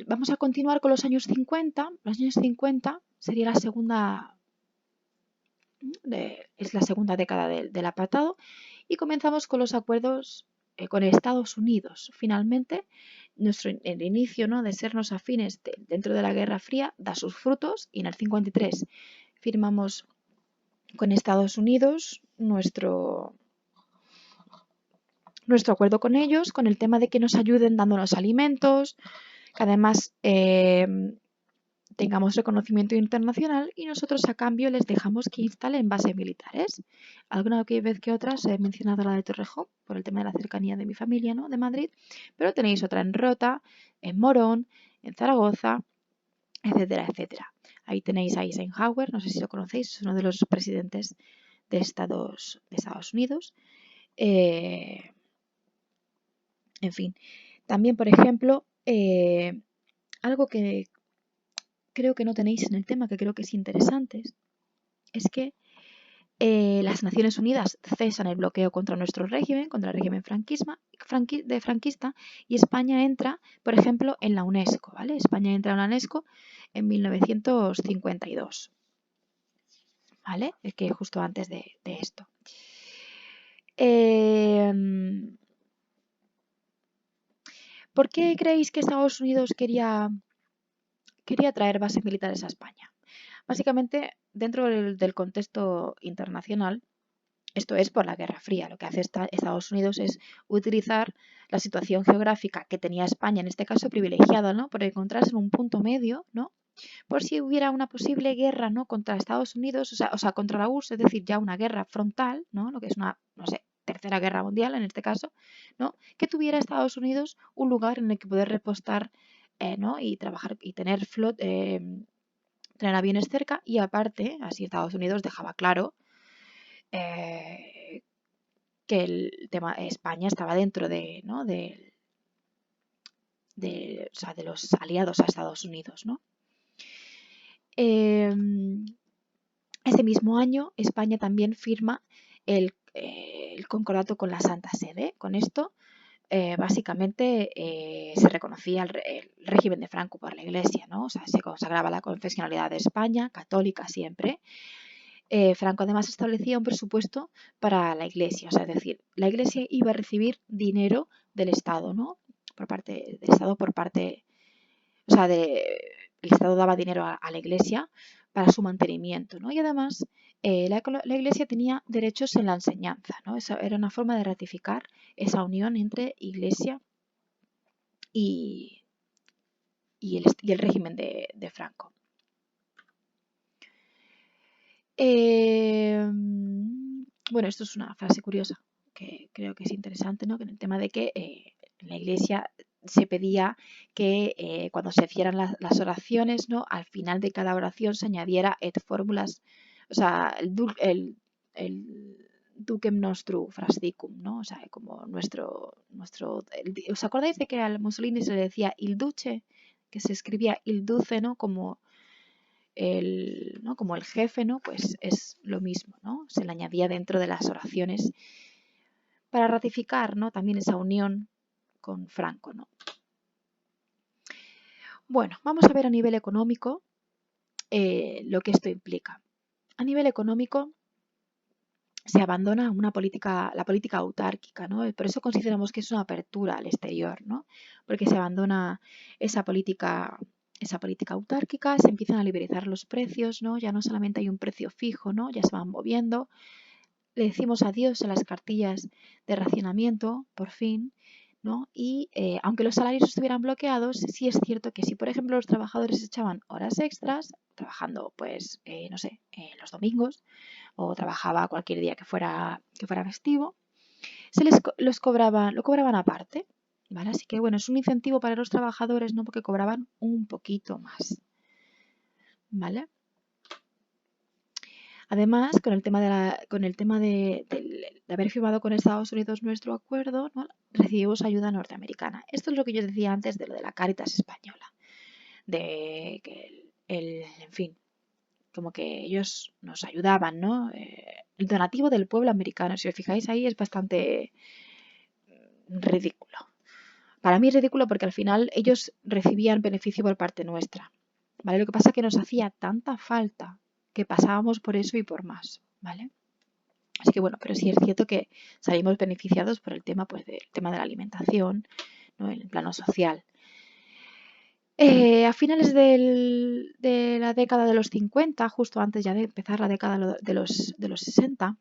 Vamos a continuar con los años 50. Los años 50 sería la segunda, es la segunda década del apartado, y comenzamos con los acuerdos con Estados Unidos. Finalmente, el inicio, ¿no?, de sernos afines dentro de la Guerra Fría da sus frutos, y en el 53 firmamos con Estados Unidos nuestro acuerdo con ellos, con el tema de que nos ayuden dándonos alimentos, que además tengamos reconocimiento internacional, y nosotros a cambio les dejamos que instalen bases militares. Alguna vez que otras he mencionado la de Torrejón por el tema de la cercanía de mi familia, ¿no?, de Madrid, pero tenéis otra en Rota, en Morón, en Zaragoza, etcétera, etcétera. Ahí tenéis a Eisenhower, no sé si lo conocéis, es uno de los presidentes de Estados Unidos. En fin, también, por ejemplo, algo que creo que no tenéis en el tema, que creo que es interesante, es que las Naciones Unidas cesan el bloqueo contra nuestro régimen, contra el régimen franquista, y España entra, por ejemplo, en la UNESCO, ¿vale? España entra en la UNESCO en 1952, ¿vale? Es que justo antes de esto. ¿Por qué creéis que Estados Unidos quería traer bases militares a España? Básicamente, dentro del contexto internacional, esto es por la Guerra Fría. Lo que hace Estados Unidos es utilizar la situación geográfica que tenía España, en este caso privilegiada, ¿no?, por encontrarse en un punto medio, ¿no?, por si hubiera una posible guerra, ¿no?, contra Estados Unidos, o sea, contra la URSS, es decir, ya una guerra frontal, ¿no?, lo que es una, no sé, tercera guerra mundial en este caso, ¿no?, que tuviera Estados Unidos un lugar en el que poder repostar, ¿no?, y trabajar y tener tener aviones cerca, y aparte, así Estados Unidos dejaba claro que el tema España estaba dentro ¿no?, de los aliados a Estados Unidos, ¿no? Ese mismo año, España también firma el concordato con la Santa Sede. Con esto, básicamente, se reconocía el régimen de Franco por la Iglesia, ¿no? O sea, se consagraba la confesionalidad de España, católica siempre. Franco además establecía un presupuesto para la Iglesia, o sea, es decir, la Iglesia iba a recibir dinero del Estado, ¿no?, por parte del Estado, o sea, el Estado daba dinero a la Iglesia para su mantenimiento, ¿no? Y además la Iglesia tenía derechos en la enseñanza, ¿no? Esa era una forma de ratificar esa unión entre Iglesia y el régimen de Franco. Bueno, esto es una frase curiosa que creo que es interesante, ¿no?, que en el tema de que en la Iglesia se pedía que cuando se hicieran las oraciones, ¿no?, al final de cada oración se añadiera et fórmulas, o sea, el ducem nostrum frasdicum, ¿no? O sea, como ¿os acordáis de que al Mussolini se le decía il duce? Que se escribía il duce, ¿no?, como el jefe, ¿no? Pues es lo mismo, ¿no? Se le añadía dentro de las oraciones para ratificar, ¿no?, también esa unión con Franco, ¿no? Bueno, vamos a ver a nivel económico lo que esto implica. A nivel económico se abandona la política autárquica, ¿no? Por eso consideramos que es una apertura al exterior, ¿no? Porque se abandona esa política autárquica, se empiezan a liberalizar los precios, ¿no? Ya no solamente hay un precio fijo, ¿no? Ya se van moviendo. Le decimos adiós a las cartillas de racionamiento, por fin, ¿no? Y aunque los salarios estuvieran bloqueados, sí es cierto que si, por ejemplo, los trabajadores echaban horas extras, trabajando, pues, no sé, los domingos, o trabajaba cualquier día que fuera festivo, lo cobraban aparte, ¿vale? Así que bueno, es un incentivo para los trabajadores, ¿no? Porque cobraban un poquito más, ¿vale? Además, con el tema de haber firmado con Estados Unidos nuestro acuerdo, ¿no? Recibimos ayuda norteamericana. Esto es lo que yo decía antes de lo de la Cáritas española, de que en fin, como que ellos nos ayudaban, ¿no? El donativo del pueblo americano, si os fijáis ahí, es bastante ridículo. Para mí es ridículo porque al final ellos recibían beneficio por parte nuestra, ¿vale? Lo que pasa es que nos hacía tanta falta que pasábamos por eso y por más, ¿vale? Así que bueno, pero sí es cierto que salimos beneficiados por el tema, pues, del tema de la alimentación, ¿no? En el plano social. A finales de la década de los 50, justo antes ya de empezar la década de los 60,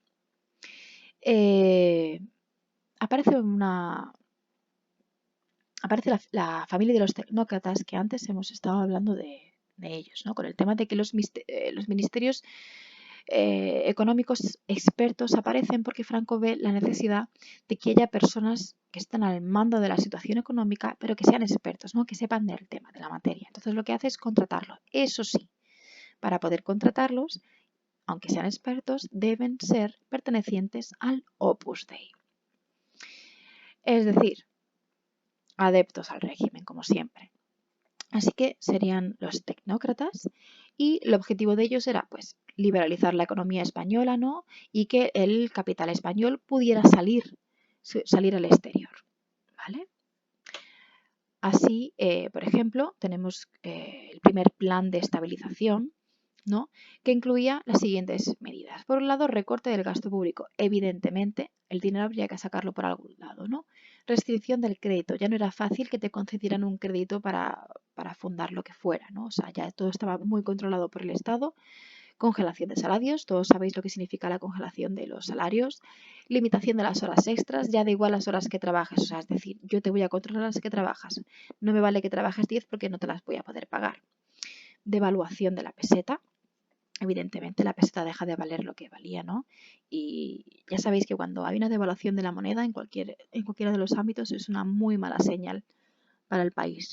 eh, aparece aparece la familia de los tecnócratas que antes hemos estado hablando de ellos, ¿no? Con el tema de que los ministerios económicos expertos aparecen porque Franco ve la necesidad de que haya personas que estén al mando de la situación económica, pero que sean expertos, ¿no? Que sepan del tema, de la materia. Entonces lo que hace es contratarlos. Eso sí, para poder contratarlos, aunque sean expertos, deben ser pertenecientes al Opus Dei. Es decir, adeptos al régimen, como siempre. Así que serían los tecnócratas y el objetivo de ellos era pues liberalizar la economía española, ¿no? Y que el capital español pudiera salir al exterior, ¿vale? Así, por ejemplo, tenemos el primer plan de estabilización, ¿no? Que incluía las siguientes medidas. Por un lado, recorte del gasto público. Evidentemente, el dinero habría que sacarlo por algún lado, ¿no? Restricción del crédito. Ya no era fácil que te concedieran un crédito para fundar lo que fuera, ¿no? O sea, ya todo estaba muy controlado por el Estado. Congelación de salarios. Todos sabéis lo que significa la congelación de los salarios. Limitación de las horas extras. Ya da igual las horas que trabajes. O sea, es decir, yo te voy a controlar las que trabajas. No me vale que trabajes 10 porque no te las voy a poder pagar. Devaluación de la peseta. Evidentemente la peseta deja de valer lo que valía, ¿no? Y ya sabéis que cuando hay una devaluación de la moneda en cualquiera de los ámbitos es una muy mala señal para el país,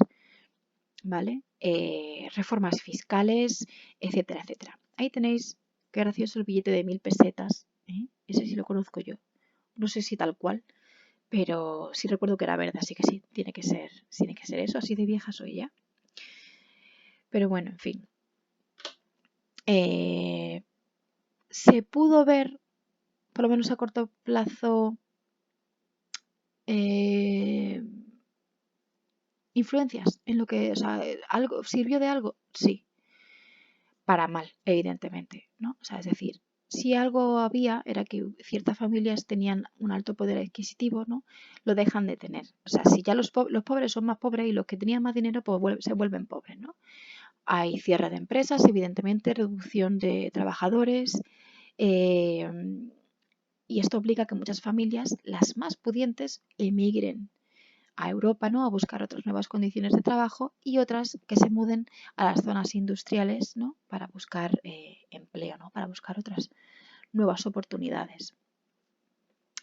¿vale? Reformas fiscales, etcétera, etcétera. Ahí tenéis, qué gracioso el billete de 1000 pesetas, ¿eh? Ese sí lo conozco yo. No sé si tal cual, pero sí recuerdo que era verde, así que sí, tiene que ser eso, así de vieja soy ya. Pero bueno, en fin. Se pudo ver, por lo menos a corto plazo, influencias en lo que, o sea, algo, ¿sirvió de algo? Sí, para mal, evidentemente, ¿no? O sea, es decir, si algo había era que ciertas familias tenían un alto poder adquisitivo, ¿no? Lo dejan de tener. O sea, si ya los pobres son más pobres y los que tenían más dinero, pues se vuelven pobres, ¿no? Hay cierre de empresas, evidentemente, reducción de trabajadores, eh, y esto obliga a que muchas familias, las más pudientes, emigren a Europa, ¿no? A buscar otras nuevas condiciones de trabajo y otras que se muden a las zonas industriales, ¿no? Para buscar empleo, ¿no? Para buscar otras nuevas oportunidades.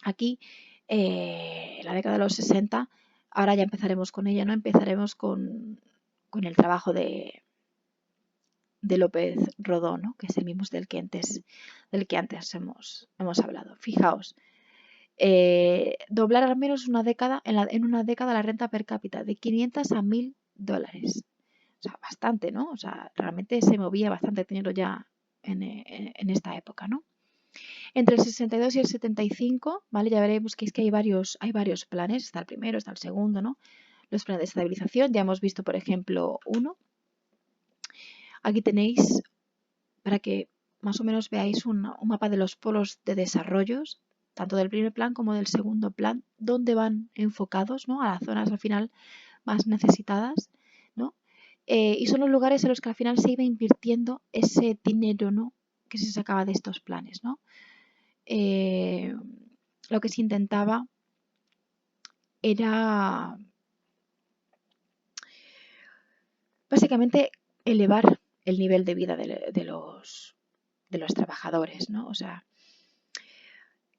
Aquí, la década de los 60, ahora ya empezaremos con ella, ¿no? Empezaremos con el trabajo de López Rodó, ¿no? Que es el mismo del que antes hemos hablado. Fijaos, doblar al menos en una década la renta per cápita de 500 a 1000 dólares. O sea, bastante, ¿no? O sea, realmente se movía bastante dinero ya en esta época, ¿no? Entre el 62 y el 75, ¿vale? Ya veremos que es que hay varios planes. Está el primero, está el segundo, ¿no? Los planes de estabilización, ya hemos visto, por ejemplo, uno. Aquí tenéis, para que más o menos veáis un mapa de los polos de desarrollos, tanto del primer plan como del segundo plan, dónde van enfocados, ¿no? A las zonas al final más necesitadas, ¿no? Y son los lugares en los que al final se iba invirtiendo ese dinero, ¿no? Que se sacaba de estos planes, ¿no? Lo que se intentaba era básicamente elevar el nivel de vida de los trabajadores, ¿no? O sea,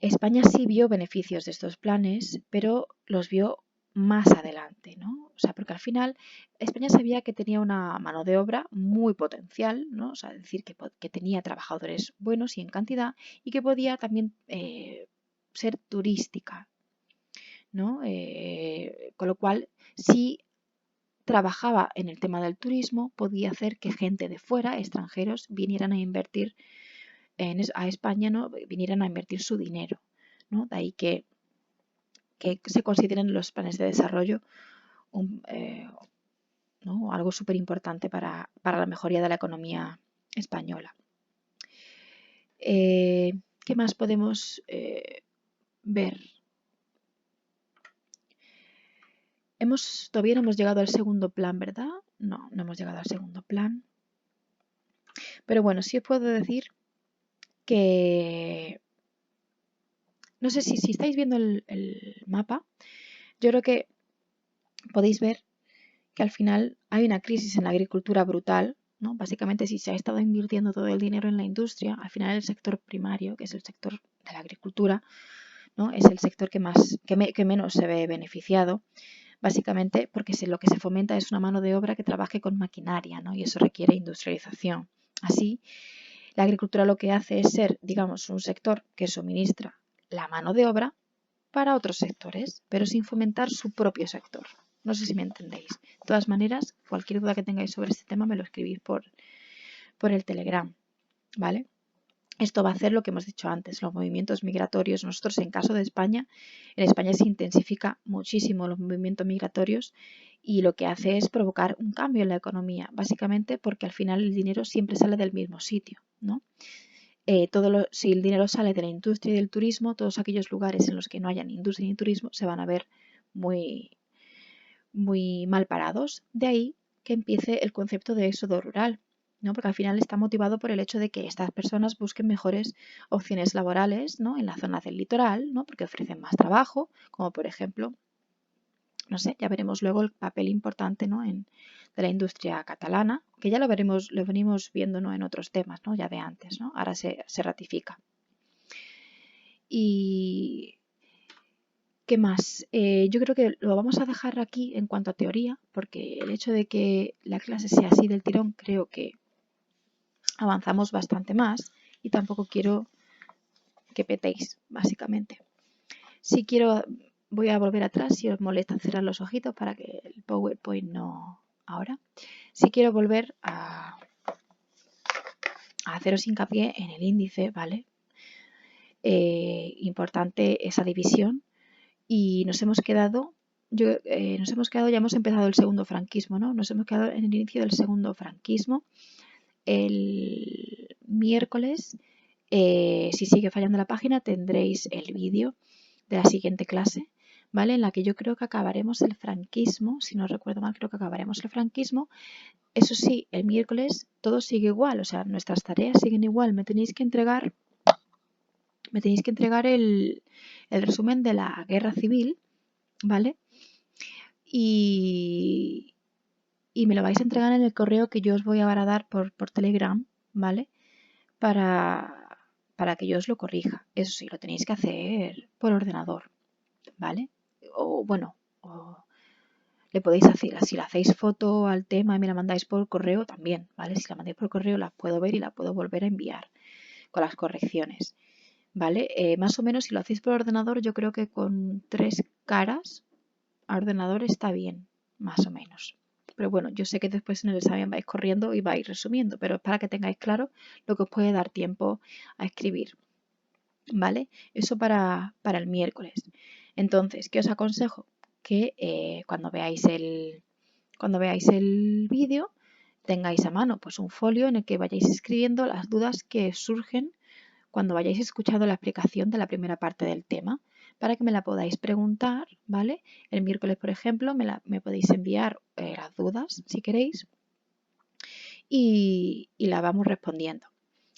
España sí vio beneficios de estos planes, pero los vio más adelante, ¿no? O sea, porque al final España sabía que tenía una mano de obra muy potencial, ¿no? O sea, decir que tenía trabajadores buenos y en cantidad y que podía también ser turística, ¿no? Con lo cual, si trabajaba en el tema del turismo, podía hacer que gente de fuera, extranjeros, vinieran a invertir a España, ¿no? Vinieran a invertir su dinero, ¿no? De ahí que se consideren los planes de desarrollo ¿no? Algo súper importante para la mejoría de la economía española. ¿Qué más podemos ver? Todavía no hemos llegado al segundo plan, ¿verdad? No, no hemos llegado al segundo plan. Pero bueno, sí os puedo decir que, no sé si estáis viendo el mapa, yo creo que podéis ver que al final hay una crisis en la agricultura brutal, ¿no? Básicamente, si se ha estado invirtiendo todo el dinero en la industria, al final el sector primario, que es el sector de la agricultura, ¿no? Es el sector que menos se ve beneficiado, básicamente porque lo que se fomenta es una mano de obra que trabaje con maquinaria, ¿no? Y eso requiere industrialización. Así, la agricultura lo que hace es ser, digamos, un sector que suministra la mano de obra para otros sectores, pero sin fomentar su propio sector. No sé si me entendéis. De todas maneras, cualquier duda que tengáis sobre este tema me lo escribís por el Telegram, ¿vale? Esto va a hacer lo que hemos dicho antes, los movimientos migratorios. Nosotros, en caso de España, en España se intensifica muchísimo los movimientos migratorios y lo que hace es provocar un cambio en la economía, básicamente porque al final el dinero siempre sale del mismo sitio, ¿no? Si el dinero sale de la industria y del turismo, todos aquellos lugares en los que no haya ni industria ni turismo se van a ver muy, muy mal parados. De ahí que empiece el concepto de éxodo rural, ¿no? Porque al final está motivado por el hecho de que estas personas busquen mejores opciones laborales, ¿no? En la zona del litoral, ¿no? Porque ofrecen más trabajo, como por ejemplo, no sé, ya veremos luego el papel importante, ¿no? De la industria catalana, que ya lo venimos viendo, ¿no? En otros temas, ¿no? Ya de antes, ¿no? Ahora se ratifica. Y ¿qué más? Yo creo que lo vamos a dejar aquí en cuanto a teoría, porque el hecho de que la clase sea así del tirón, creo que avanzamos bastante más y tampoco quiero que petéis, básicamente. Si quiero, voy a volver atrás si os molesta cerrar los ojitos para que el PowerPoint no... Ahora. Si quiero volver a haceros hincapié en el índice, ¿vale? Importante esa división. Y nos hemos quedado, ya hemos empezado el segundo franquismo, ¿no? Nos hemos quedado en el inicio del segundo franquismo. El miércoles, si sigue fallando la página, tendréis el vídeo de la siguiente clase, ¿vale? En la que yo creo que acabaremos el franquismo, si no recuerdo mal, creo que acabaremos el franquismo. Eso sí, el miércoles todo sigue igual, o sea, nuestras tareas siguen igual. Me tenéis que entregar el resumen de la guerra civil, ¿vale? Y me lo vais a entregar en el correo que yo os voy a dar por Telegram, ¿vale? Para que yo os lo corrija. Eso sí, lo tenéis que hacer por ordenador, ¿vale? O bueno, le podéis hacer, si le hacéis foto al tema y me la mandáis por correo también, ¿vale? Si la mandáis por correo la puedo ver y la puedo volver a enviar con las correcciones, ¿vale? Más o menos si lo hacéis por ordenador, yo creo que con 3 caras a ordenador está bien, más o menos. Pero bueno, yo sé que después en el examen vais corriendo y vais resumiendo, pero es para que tengáis claro lo que os puede dar tiempo a escribir, ¿vale? Eso para el miércoles. Entonces, ¿qué os aconsejo? Que cuando veáis el vídeo tengáis a mano pues un folio en el que vayáis escribiendo las dudas que surgen cuando vayáis escuchando la explicación de la primera parte del tema, para que me la podáis preguntar, ¿vale? El miércoles, por ejemplo, me podéis enviar las dudas, si queréis, y la vamos respondiendo.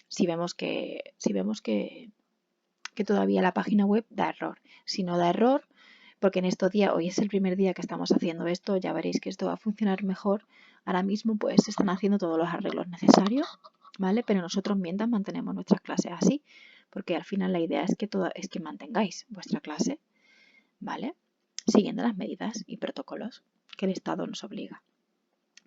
Si vemos que todavía la página web da error. Si no da error, porque en estos días, hoy es el primer día que estamos haciendo esto, ya veréis que esto va a funcionar mejor. Ahora mismo pues se están haciendo todos los arreglos necesarios, ¿vale? Pero nosotros mientras mantenemos nuestras clases así, porque al final la idea es que mantengáis vuestra clase, ¿vale? Siguiendo las medidas y protocolos que el Estado nos obliga,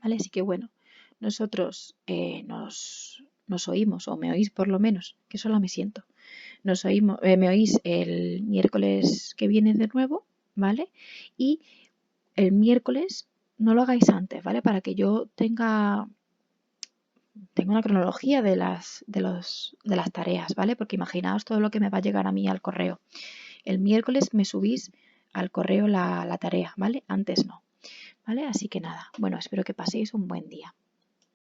¿vale? Así que bueno, nosotros nos oímos, o me oís por lo menos, que sola me siento. Me oís el miércoles que viene de nuevo, ¿vale? Y el miércoles no lo hagáis antes, ¿vale? Para que yo tenga una cronología de las tareas, ¿vale? Porque imaginaos todo lo que me va a llegar a mí al correo. El miércoles me subís al correo la tarea, ¿vale? Antes no, ¿vale? Así que nada, bueno, espero que paséis un buen día.